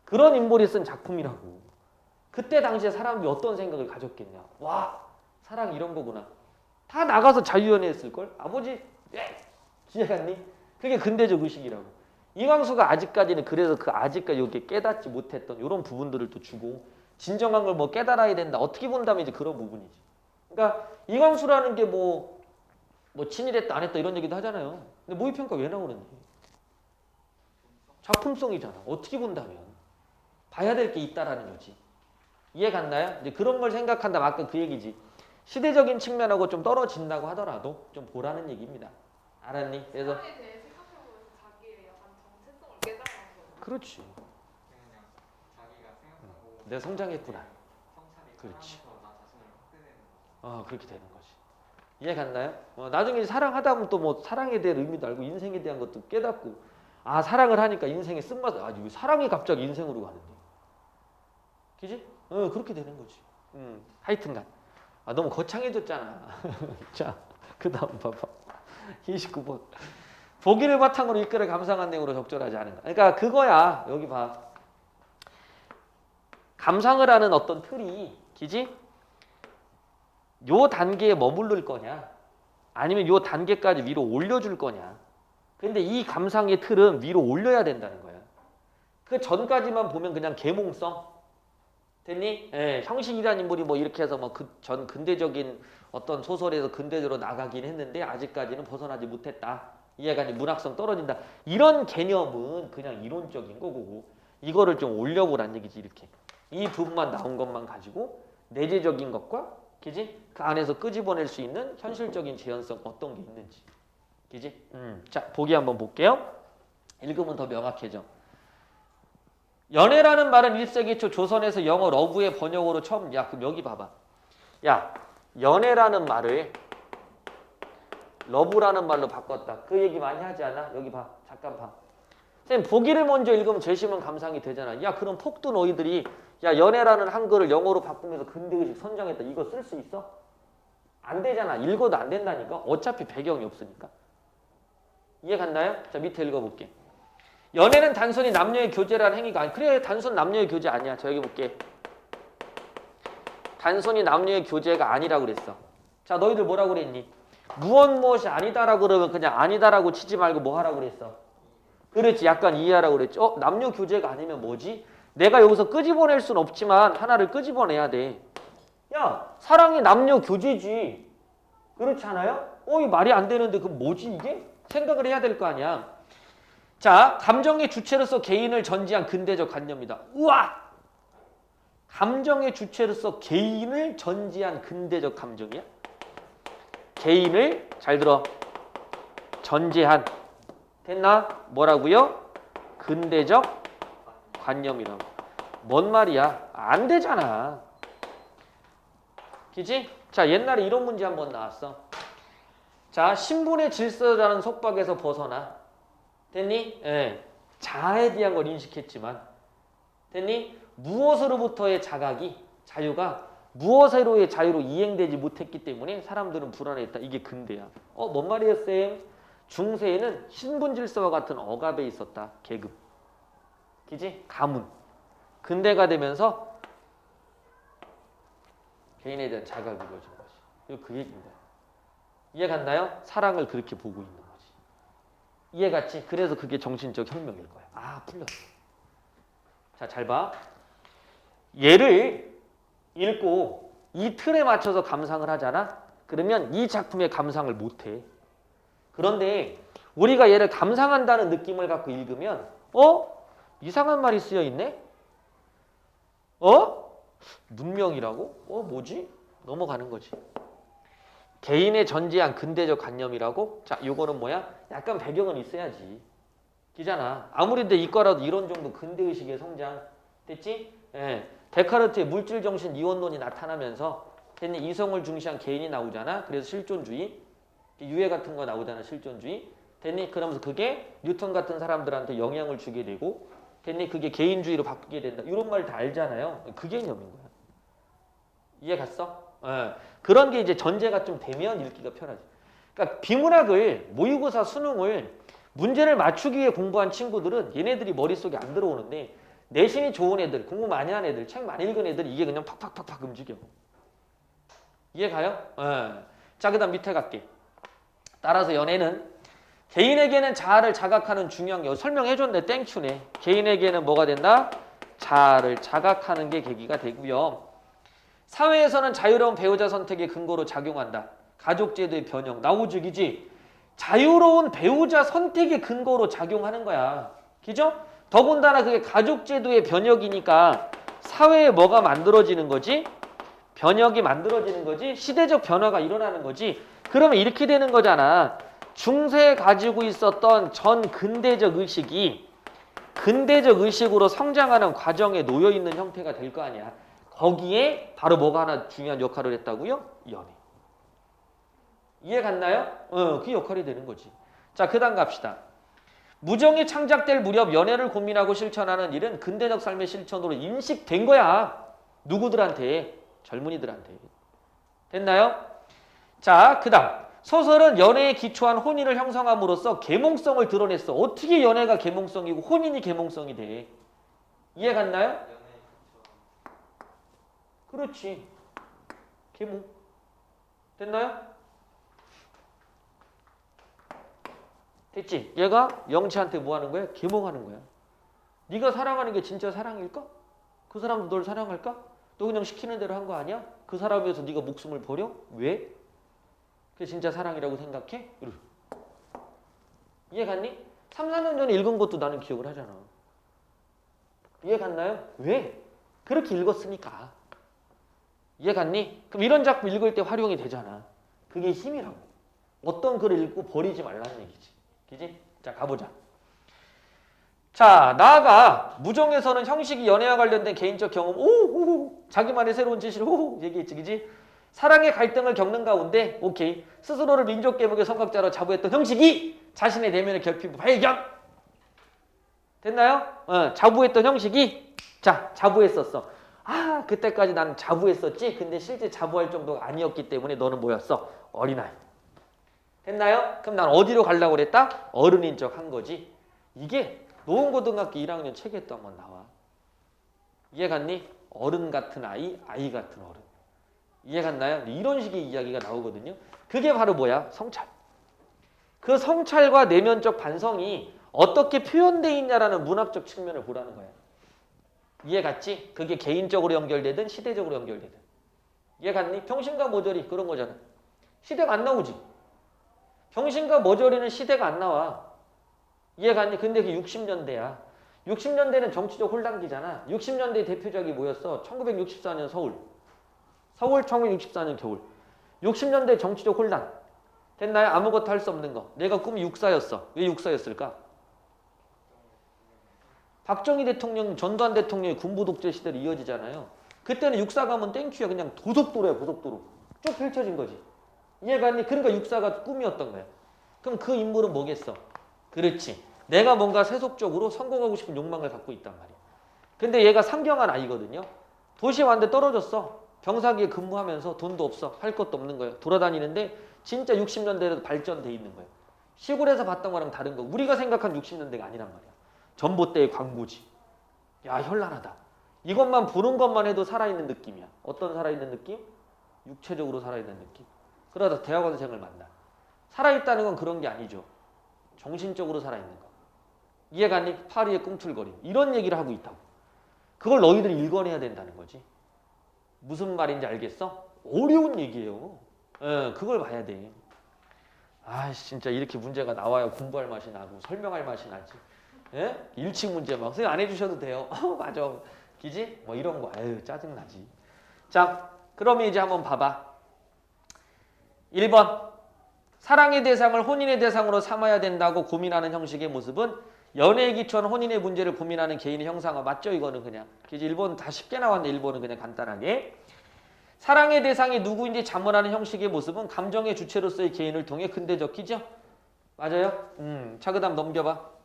A: 그런 인물이 쓴 작품이라고. 그때 당시에 사람들이 어떤 생각을 가졌겠냐. 와, 사랑 이런 거구나. 다 나가서 자유연애 했을걸? 아버지, 이해갔니? 그게 근대적 의식이라고. 이광수가 아직까지는 그래서 그 아직까지 이렇게 깨닫지 못했던 이런 부분들을 또 주고 진정한 걸 뭐 깨달아야 된다. 어떻게 본다면 이제 그런 부분이지. 그러니까 이광수라는 게 뭐 친일했다 안 했다 이런 얘기도 하잖아요. 근데 모의평가 왜 나오는지. 작품성이잖아. 어떻게 본다면. 봐야 될 게 있다라는 거지. 이해 갔나요? 이제 그런 걸 생각한다면 아까 그 얘기지. 시대적인 측면하고 좀 떨어진다고 하더라도 좀 보라는 얘기입니다. 알았니? 그래서
C: 사랑에 대해 생각해보면서 자기의 약간 정체성을 깨달아서.
A: 그렇지.
B: 그냥 자기가 생각하고
A: 내가 성장했구나.
B: 성찰이
A: 그렇지.
B: 가면서 나 자신을 확대되는 거죠.
A: 그렇게 되는 거지. 이해 갔나요? 나중에 사랑하다 보면 또 뭐 사랑에 대한 의미도 알고 인생에 대한 것도 깨닫고 사랑을 하니까 인생의 쓴맛 왜 사랑이 갑자기 인생으로 가는데. 그지? 그렇게 되는 거지. 하여튼간 너무 거창해졌잖아. 자, 그 다음 봐봐. 29번. 보기를 바탕으로 읽기를 감상한 내용으로 적절하지 않은가. 그러니까 그거야. 여기 봐. 감상을 하는 어떤 틀이, 그지? 요 단계에 머무를 거냐 아니면 요 단계까지 위로 올려줄 거냐. 근데 이 감상의 틀은 위로 올려야 된다는 거야. 그 전까지만 보면 그냥 계몽성. 됐니? 예, 형식이라는 인물이 뭐 이렇게 해서 뭐 전 근대적인 어떤 소설에서 근대적으로 나가긴 했는데 아직까지는 벗어나지 못했다. 이해가 문학성 떨어진다. 이런 개념은 그냥 이론적인 거고 이거를 좀 올려보란 얘기지 이렇게. 이 부분만 나온 것만 가지고 내재적인 것과 그지? 그 안에서 끄집어낼 수 있는 현실적인 재현성 어떤 게 있는지. 그지? 자, 보기 한번 볼게요. 읽으면 더 명확해져. 연애라는 말은 1세기 초 조선에서 영어 러브의 번역으로 처음 그럼 여기 봐봐. 야, 연애라는 말을 러브라는 말로 바꿨다. 그 얘기 많이 하지 않아? 여기 봐. 잠깐 봐. 선생님 보기를 먼저 읽으면 제시문 감상이 되잖아. 야, 그럼 폭도 너희들이 야, 연애라는 한글을 영어로 바꾸면서 근대의식 선정했다. 이거 쓸 수 있어? 안 되잖아. 읽어도 안 된다니까. 어차피 배경이 없으니까. 이해 갔나요? 자, 밑에 읽어볼게. 연애는 단순히 남녀의 교제라는 행위가 아니. 그래, 단순 남녀의 교제 아니야. 저 여기 볼게. 단순히 남녀의 교제가 아니라고 그랬어. 자, 너희들 뭐라고 그랬니? 무엇이 아니다라고 그러면 그냥 아니다라고 치지 말고 뭐 하라고 그랬어? 그렇지. 약간 이해하라고 그랬지. 남녀 교제가 아니면 뭐지? 내가 여기서 끄집어낼 수는 없지만 하나를 끄집어내야 돼. 야, 사랑이 남녀 교제지. 그렇지 않아요? 이 말이 안 되는데 그럼 뭐지 이게? 생각을 해야 될 거 아니야. 자, 감정의 주체로서 개인을 전지한 근대적 관념이다. 우와! 감정의 주체로서 개인을 전지한 근대적 감정이야? 개인을 잘 들어. 전제한. 됐나? 뭐라고요? 근대적 관념이라고. 뭔 말이야? 안 되잖아. 그지? 자, 옛날에 이런 문제 한번 나왔어. 자, 신분의 질서라는 속박에서 벗어나. 됐니? 예. 자아에 대한 걸 인식했지만. 됐니? 무엇으로부터의 자유가 무엇으로의 자유로 이행되지 못했기 때문에 사람들은 불안했다. 이게 근대야. 뭔 말이에요, 쌤? 중세에는 신분 질서와 같은 억압에 있었다. 계급. 그지? 가문. 근대가 되면서 개인에 대한 자각이 이루어진 거지. 이거 그 얘기입니다. 이해 갔나요? 사랑을 그렇게 보고 있는 거지. 이해 갔지? 그래서 그게 정신적 혁명일 거야. 풀렸어. 자, 잘 봐. 얘를 읽고 이 틀에 맞춰서 감상을 하잖아? 그러면 이 작품의 감상을 못해. 그런데 우리가 얘를 감상한다는 느낌을 갖고 읽으면 이상한 말이 쓰여 있네? 문명이라고? 뭐지? 넘어가는 거지. 개인의 전제한 근대적 관념이라고? 자, 요거는 뭐야? 약간 배경은 있어야지. 기잖아. 아무리 내 이과라도 이런 정도 근대의식의 성장. 됐지? 예. 데카르트의 물질정신 이원론이 나타나면서 됐니? 이성을 중시한 개인이 나오잖아. 그래서 실존주의. 유해 같은 거 나오잖아. 실존주의. 됐니? 그러면서 그게 뉴턴 같은 사람들한테 영향을 주게 되고 됐니? 그게 개인주의로 바뀌게 된다. 이런 말 다 알잖아요. 그 개념인 거야. 이해 갔어? 예. 그런 게 이제 전제가 좀 되면 읽기가 편하지. 그러니까 비문학을 모의고사 수능을 문제를 맞추기 위해 공부한 친구들은 얘네들이 머릿속에 안 들어오는데 내신이 좋은 애들, 공부 많이 한 애들, 책 많이 읽은 애들이 이게 그냥 팍팍팍팍 움직여. 이해 가요? 예. 자, 그 다음 밑에 갈게. 따라서 연애는 개인에게는 자아를 자각하는 중요한 게 설명해줬네. 땡큐네. 개인에게는 뭐가 된다? 자아를 자각하는 게 계기가 되고요. 사회에서는 자유로운 배우자 선택의 근거로 작용한다. 가족제도의 변형. 나오죽이지. 자유로운 배우자 선택의 근거로 작용하는 거야. 그죠? 더군다나 그게 가족제도의 변혁이니까 사회에 뭐가 만들어지는 거지? 변혁이 만들어지는 거지? 시대적 변화가 일어나는 거지? 그러면 이렇게 되는 거잖아. 중세에 가지고 있었던 전 근대적 의식이 근대적 의식으로 성장하는 과정에 놓여 있는 형태가 될 거 아니야. 거기에 바로 뭐가 하나 중요한 역할을 했다고요? 연애. 이해 갔나요? 그 역할이 되는 거지. 자, 그 다음 갑시다. 무정이 창작될 무렵 연애를 고민하고 실천하는 일은 근대적 삶의 실천으로 인식된 거야. 누구들한테? 젊은이들한테. 됐나요? 자, 그 다음. 소설은 연애에 기초한 혼인을 형성함으로써 계몽성을 드러냈어. 어떻게 연애가 계몽성이고 혼인이 계몽성이 돼? 이해 갔나요?
B: 연애 기초.
A: 그렇지. 계몽. 됐나요? 됐지? 얘가 영채한테 뭐 하는 거야? 계몽하는 거야. 네가 사랑하는 게 진짜 사랑일까? 그 사람도 널 사랑할까? 너 그냥 시키는 대로 한 거 아니야? 그 사람에 위해서 네가 목숨을 버려? 왜? 그게 진짜 사랑이라고 생각해? 이해 갔니? 3, 4년 전에 읽은 것도 나는 기억을 하잖아. 이해 갔나요? 왜? 그렇게 읽었으니까. 이해 갔니? 그럼 이런 작품 읽을 때 활용이 되잖아. 그게 힘이라고. 어떤 글을 읽고 버리지 말라는 얘기지. 그지? 자, 가보자. 자, 나아가 무정에서는 형식이 연애와 관련된 개인적 경험, 자기만의 새로운 지시를 얘기했지, 그지? 사랑의 갈등을 겪는 가운데, 오케이, 스스로를 민족 계몽의 선각자로 자부했던 형식이 자신의 내면의 결핍을 발견. 됐나요? 자부했던 형식이, 자, 자부했었어. 아, 그때까지 나는 자부했었지. 근데 실제 자부할 정도가 아니었기 때문에 너는 뭐였어? 어린아이. 됐나요? 그럼 난 어디로 가려고 그랬다? 어른인 척 한 거지. 이게 노원고등학교 1학년 책에도 한번 나와. 이해 갔니? 어른 같은 아이, 아이 같은 어른. 이해 갔나요? 이런 식의 이야기가 나오거든요. 그게 바로 뭐야? 성찰. 그 성찰과 내면적 반성이 어떻게 표현되어 있냐라는 문학적 측면을 보라는 거야. 이해 갔지? 그게 개인적으로 연결되든 시대적으로 연결되든. 이해 갔니? 병신과 모조리 그런 거잖아. 시대가 안 나오지. 병신과 모조리는 시대가 안 나와. 이해 갔니? 근데 그게 60년대야. 60년대는 정치적 혼란기잖아. 60년대 대표작이 뭐였어? 1964년 서울. 서울 1964년 겨울. 60년대 정치적 혼란. 됐나요? 아무것도 할 수 없는 거. 내가 꿈이 육사였어. 왜 육사였을까? 박정희 대통령, 전두환 대통령의 군부 독재 시대로 이어지잖아요. 그때는 육사 가면 땡큐야. 그냥 고속도로야, 고속도로. 쭉 펼쳐진 거지. 이해가 안 돼? 그러니까 육사가 꿈이었던 거야. 그럼 그 인물은 뭐겠어? 그렇지. 내가 뭔가 세속적으로 성공하고 싶은 욕망을 갖고 있단 말이야. 근데 얘가 상경한 아이거든요. 도시에 왔는데 떨어졌어. 병사기에 근무하면서 돈도 없어. 할 것도 없는 거야. 돌아다니는데 진짜 60년대에도 발전돼 있는 거야. 시골에서 봤던 거랑 다른 거. 우리가 생각한 60년대가 아니란 말이야. 전봇대의 광고지. 야, 현란하다. 이것만 보는 것만 해도 살아있는 느낌이야. 어떤 살아있는 느낌? 육체적으로 살아있는 느낌. 그러다 대학원생을 만나. 살아있다는 건 그런 게 아니죠. 정신적으로 살아있는 거. 이해가 안 돼? 파리의 꿈틀거림. 이런 얘기를 하고 있다고. 그걸 너희들이 읽어내야 된다는 거지. 무슨 말인지 알겠어? 어려운 얘기예요. 그걸 봐야 돼. 아, 진짜 이렇게 문제가 나와야 공부할 맛이 나고 설명할 맛이 나지. 예? 일치 문제 막 선생님 안 해주셔도 돼요. 맞아. 기지? 뭐 이런 거. 아유, 짜증나지. 자, 그러면 이제 한번 봐봐. 1번. 사랑의 대상을 혼인의 대상으로 삼아야 된다고 고민하는 형식의 모습은 연애에 기초한 혼인의 문제를 고민하는 개인의 형상화. 맞죠? 이거는 그냥. 그지? 1번 다 쉽게 나왔는데 1번은 그냥 간단하게. 사랑의 대상이 누구인지 자문하는 형식의 모습은 감정의 주체로서의 개인을 통해 근대적 기죠? 맞아요? 자, 그 다음 넘겨봐.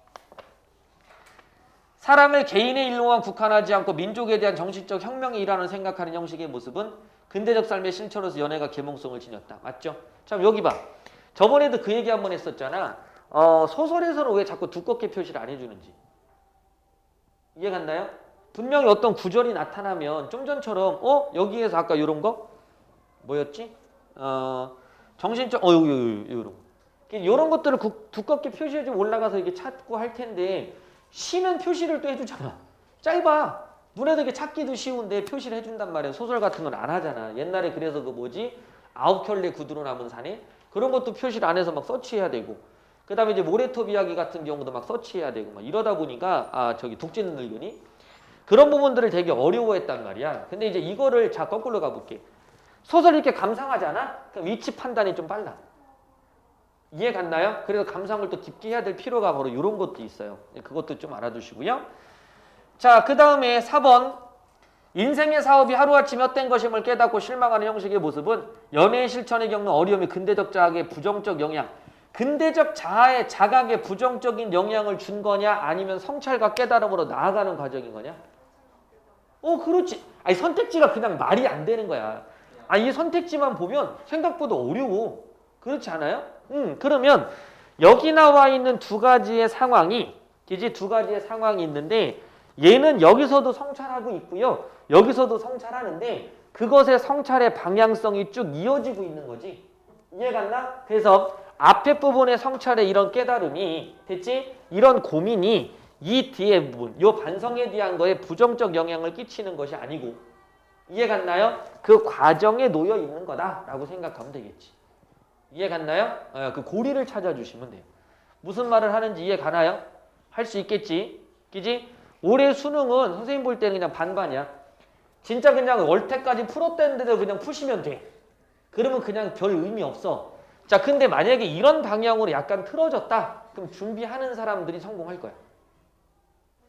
A: 사랑을 개인의 일로만 국한하지 않고 민족에 대한 정신적 혁명에 일하는 생각하는 형식의 모습은 근대적 삶의 실체로서 연애가 계몽성을 지녔다. 맞죠? 자, 여기 봐. 저번에도 그 얘기 한번 했었잖아. 소설에서는 왜 자꾸 두껍게 표시를 안 해주는지. 이해 갔나요? 분명히 어떤 구절이 나타나면 좀 전처럼 여기에서 아까 이런 거 뭐였지? 정신적 이런 이런 것들을 두껍게 표시해주고 올라가서 이게 찾고 할 텐데 시는 표시를 또 해주잖아. 짧아. 눈에 되게 찾기도 쉬운데 표시를 해준단 말이야. 소설 같은 건 안 하잖아. 옛날에 그래서 그 뭐지? 9켤레 구두로 남은 산에 그런 것도 표시를 안 해서 막 서치해야 되고 그 다음에 이제 모래톱 이야기 같은 경우도 막 서치해야 되고 막 이러다 보니까 독재는 늙으니 그런 부분들을 되게 어려워했단 말이야. 근데 이제 이거를 자 거꾸로 가볼게. 소설 이렇게 감상하잖아? 그럼 위치 판단이 좀 빨라. 이해 갔나요? 그래서 감상을 또 깊게 해야 될 필요가 바로 이런 것도 있어요. 그것도 좀 알아두시고요. 자, 그 다음에 4번. 인생의 사업이 하루아침에 헛된 것임을 깨닫고 실망하는 형식의 모습은 연애의 실천에 겪는 어려움이 근대적 자학의 부정적 영향. 근대적 자각에 부정적인 영향을 준 거냐 아니면 성찰과 깨달음으로 나아가는 과정인 거냐? 그렇지. 아니 선택지가 그냥 말이 안 되는 거야. 이 선택지만 보면 생각보다 어려워. 그렇지 않아요? 그러면 여기 나와 있는 두 가지의 상황이 두 가지의 상황이 있는데 얘는 여기서도 성찰하고 있고요. 여기서도 성찰하는데 그것의 성찰의 방향성이 쭉 이어지고 있는 거지. 이해갔나? 그래서 앞에 부분의 성찰의 이런 깨달음이 됐지? 이런 고민이 이 뒤에 부분, 이 반성에 대한 거에 부정적 영향을 끼치는 것이 아니고 이해갔나요? 그 과정에 놓여 있는 거다라고 생각하면 되겠지. 이해갔나요? 그 고리를 찾아주시면 돼요. 무슨 말을 하는지 이해가나요? 할 수 있겠지? 그지? 올해 수능은 선생님 볼 때는 그냥 반반이야. 진짜 그냥 월태까지 풀었다는데도 그냥 푸시면 돼. 그러면 그냥 별 의미 없어. 자, 근데 만약에 이런 방향으로 약간 틀어졌다? 그럼 준비하는 사람들이 성공할 거야.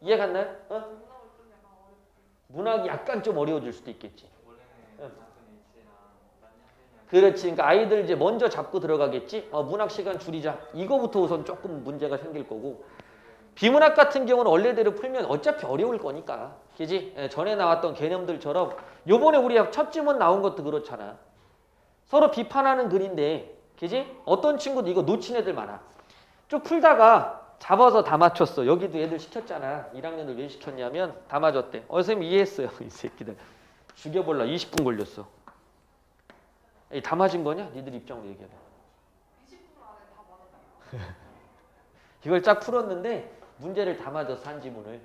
A: 이해갔나요?
C: 문학을 좀 약간 어렵지.
A: 문학이 약간 좀 어려워질 수도 있겠지.
B: 원래는 단순히 H랑 딴 학생이랑
A: 그렇지. 그러니까 아이들 이제 먼저 잡고 들어가겠지. 문학 시간 줄이자. 이거부터 우선 조금 문제가 생길 거고. 비문학 같은 경우는 원래대로 풀면 어차피 어려울 거니까. 그지? 전에 나왔던 개념들처럼 요번에 우리 첫 지문 나온 것도 그렇잖아. 서로 비판하는 글인데, 그지? 어떤 친구도 이거 놓친 애들 많아. 쭉 풀다가 잡아서 다 맞췄어. 여기도 애들 시켰잖아. 1학년을 왜 시켰냐면 다 맞았대. 선생님 이해했어요. 이 새끼들. 죽여볼라. 20분 걸렸어. 에이, 다 맞은 거냐? 니들 입장으로 얘기해봐.
C: 20분 안에 다 맞았다.
A: 이걸 쫙 풀었는데 문제를 다 맞았어. 한 지문을.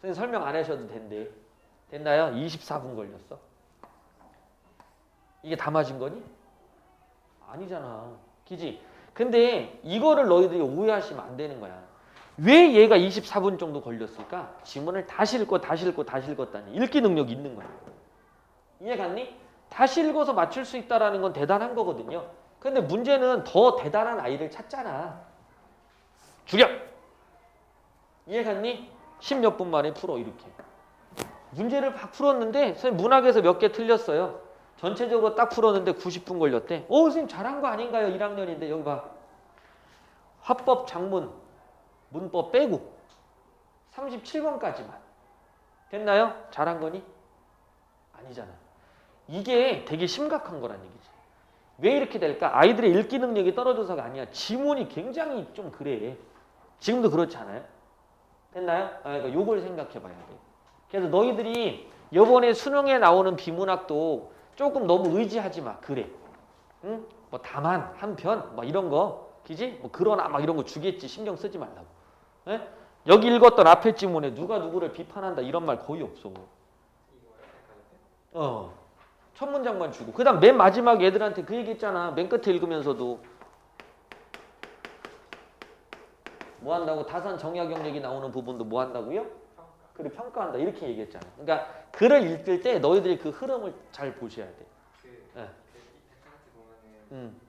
A: 선생님 설명 안 하셔도 된대. 됐나요? 24분 걸렸어. 이게 다 맞은 거니? 아니잖아. 그지? 근데 이거를 너희들이 오해하시면 안 되는 거야. 왜 얘가 24분 정도 걸렸을까? 지문을 다시 읽고 다시 읽고 다시 읽었다니. 읽기 능력이 있는 거야. 이해 갔니? 다시 읽어서 맞출 수 있다는 건 대단한 거거든요. 근데 문제는 더 대단한 아이를 찾잖아. 죽여! 이해 갔니? 10몇 분 만에 풀어 이렇게. 문제를 막 풀었는데 선생님 문학에서 몇 개 틀렸어요. 전체적으로 딱 풀었는데 90분 걸렸대. 선생님 잘한 거 아닌가요? 1학년인데 여기 봐. 화법, 작문, 문법 빼고 37번까지만. 됐나요? 잘한 거니? 아니잖아. 이게 되게 심각한 거란 얘기지. 왜 이렇게 될까? 아이들의 읽기 능력이 떨어져서가 아니야. 지문이 굉장히 좀 그래. 지금도 그렇지 않아요? 됐나요? 그러니까 요걸 생각해 봐야 돼. 그래서 너희들이 이번에 수능에 나오는 비문학도 조금 너무 의지하지 마. 그래. 응? 뭐 다만, 한편, 뭐 이런 거. 그지? 뭐 그러나 막 이런 거 주겠지. 신경 쓰지 말라고. 예? 여기 읽었던 앞에 지문에 누가 누구를 비판한다 이런 말 거의 없어. 첫 문장만 주고. 그 다음 맨 마지막 애들한테 그 얘기 했잖아. 맨 끝에 읽으면서도. 뭐 한다고? 다산 정약용 얘기 나오는 부분도 뭐 한다고요? 그래, 평가한다. 이렇게 얘기했잖아. 그러니까 글을 읽을 때 너희들이 그 흐름을 잘 보셔야 돼.
B: 데카르트 보면은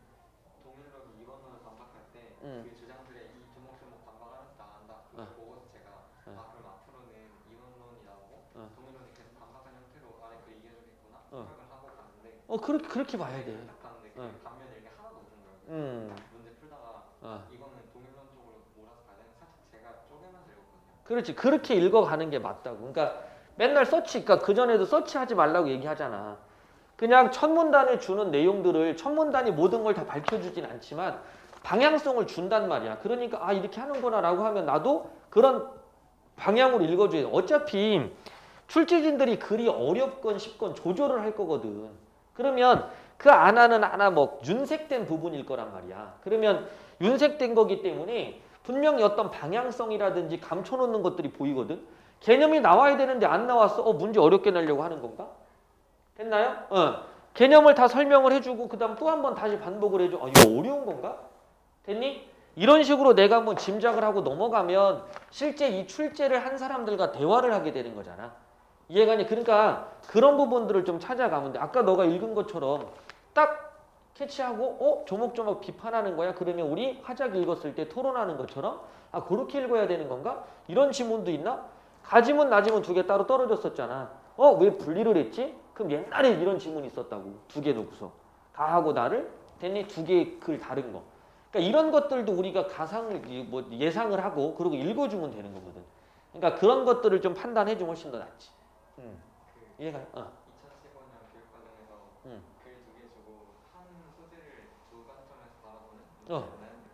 B: 동일론이 이원론을 반박할 때 그 주장들의 이 조목조목 반박하면서 나간다. 그걸 보고서 제가 그럼 앞으로는 이원론이 나오고 동일론이 계속 반박한 형태로 아래 그 이겨주겠구나 생각을 하고 갔는데
A: 그렇게 봐야 돼.
B: 딱 갔는데 그 반면에 이게 하나도 없는 거예요. 문제 풀다가 이거는 동일론 쪽으로 몰아서 가야 되는 살짝 제가 쪼개면서 읽었거든요.
A: 그렇지. 그렇게 읽어가는 게 맞다고. 그러니까 맨날 서치, 그러니까 그전에도 서치하지 말라고 얘기하잖아. 그냥 첫 문단에 주는 내용들을 첫 문단이 모든 걸 다 밝혀주진 않지만 방향성을 준단 말이야. 그러니까 이렇게 하는구나 라고 하면 나도 그런 방향으로 읽어줘야 돼. 어차피 출제진들이 글이 어렵건 쉽건 조절을 할 거거든. 그러면 그 안하는 하나 뭐 윤색된 부분일 거란 말이야. 그러면 윤색된 거기 때문에 분명히 어떤 방향성이라든지 감춰놓는 것들이 보이거든. 개념이 나와야 되는데 안 나왔어. 문제 어렵게 내려고 하는 건가? 됐나요? 개념을 다 설명을 해주고 그 다음 또 한 번 다시 반복을 해줘. 이거 어려운 건가? 됐니? 이런 식으로 내가 한번 짐작을 하고 넘어가면 실제 이 출제를 한 사람들과 대화를 하게 되는 거잖아. 이해가니? 그러니까 그런 부분들을 좀 찾아가면 돼. 아까 너가 읽은 것처럼 딱 캐치하고 조목조목 비판하는 거야. 그러면 우리 화작 읽었을 때 토론하는 것처럼 그렇게 읽어야 되는 건가? 이런 지문도 있나? 가지문 나지문 두 개 따로 떨어졌었잖아. 왜 분리를 했지? 그럼 옛날에 이런 지문이 있었다고. 두 개 놓고서. 가하고 나를 됐니? 두 개의 글 다른 거. 그러니까 이런 것들도 우리가 가상을 뭐 예상을 하고 그리고 읽어주면 되는 거거든. 그러니까 그런 것들을 좀 판단해주면 훨씬 더 낫지. 이해가?
B: 2015년 교육과정에서 글 두 개 주고 한 소재를 두 관점에서 바라보는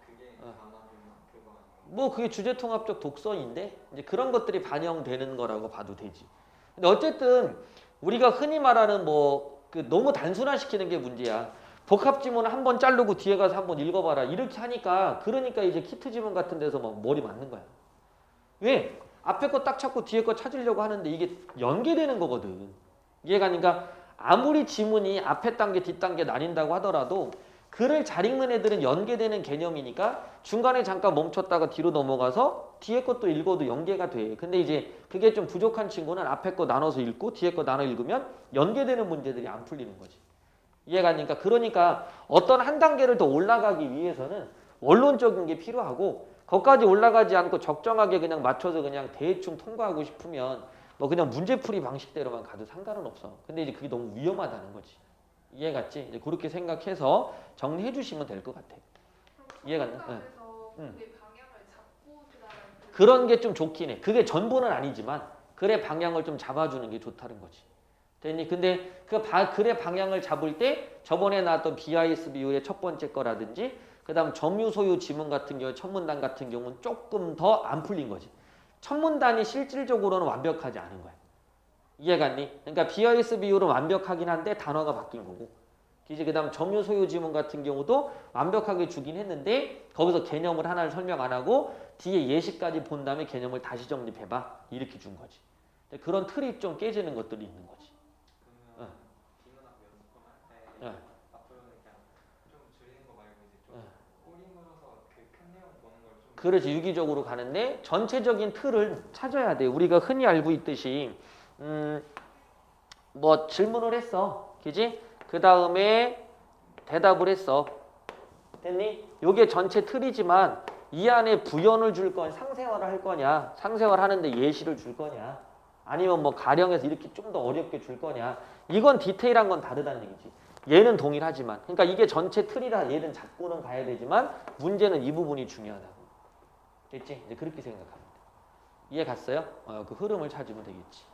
B: 그게 단합이나 그거 아니에요?
A: 뭐 그게 주제통합적 독서인데 이제 그런 것들이 반영되는 거라고 봐도 되지. 근데 어쨌든 우리가 흔히 말하는 뭐 그 너무 단순화시키는 게 문제야. 복합 지문은 한 번 자르고 뒤에 가서 한번 읽어봐라. 이렇게 하니까 그러니까 이제 키트 지문 같은 데서 막 머리 맞는 거야. 왜? 앞에 거 딱 찾고 뒤에 거 찾으려고 하는데 이게 연계되는 거거든. 이해가 그러니까 아무리 지문이 앞에 단계 뒷단계 나뉜다고 하더라도 글을 잘 읽는 애들은 연계되는 개념이니까 중간에 잠깐 멈췄다가 뒤로 넘어가서 뒤에 것도 읽어도 연계가 돼. 근데 이제 그게 좀 부족한 친구는 앞에 거 나눠서 읽고 뒤에 거 나눠 읽으면 연계되는 문제들이 안 풀리는 거지. 이해가 그러니까 어떤 한 단계를 더 올라가기 위해서는 원론적인 게 필요하고 거기까지 올라가지 않고 적정하게 그냥 맞춰서 그냥 대충 통과하고 싶으면 뭐 그냥 문제풀이 방식대로만 가도 상관은 없어. 근데 이제 그게 너무 위험하다는 거지. 이해갔지? 이제 그렇게 생각해서 정리해 주시면 될 것 같아. 이해갔나? 응.
C: 그게 방향을 잡고 그다음에
A: 그런 게 좀 좋긴 해. 그게 전부는 아니지만 글의 방향을 좀 잡아주는 게 좋다는 거지. 됐니? 근데 그 글의 방향을 잡을 때 저번에 나왔던 BISBU의 첫 번째 거라든지 그다음 점유 소유 지문 같은 경우 첫 문단 같은 경우는 조금 더 안 풀린 거지. 첫 문단이 실질적으로는 완벽하지 않은 거야. 이해갔니? 그러니까 BISBU는 완벽하긴 한데 단어가 바뀐 거고 이제 그다음 점유 소유 지문 같은 경우도 완벽하게 주긴 했는데 거기서 개념을 하나를 설명 안 하고 뒤에 예시까지 본 다음에 개념을 다시 정립해봐 이렇게 준 거지. 그런 틀이 좀 깨지는 것들이 있는 거지.
B: 그러면 비문학 연습을 할때
A: 응.
B: 앞으로는 그냥 좀 줄이는 거 말고 이제 좀 꼬리 물어서 그 큰 내용 보는 걸 좀
A: 그렇지 유기적으로 가는데 전체적인 틀을 찾아야 돼. 우리가 흔히 알고 있듯이 뭐 질문을 했어, 그지? 그 다음에 대답을 했어, 됐니? 요게 전체 틀이지만 이 안에 부연을 줄 거냐, 상세화를 할 거냐, 상세화를 하는데 예시를 줄 거냐, 아니면 뭐 가령해서 이렇게 좀 더 어렵게 줄 거냐, 이건 디테일한 건 다르다는 얘기지. 얘는 동일하지만, 그러니까 이게 전체 틀이라 얘는 잡고는 가야 되지만 문제는 이 부분이 중요하다고. 됐지? 이제 그렇게 생각합니다. 이해 갔어요? 그 흐름을 찾으면 되겠지.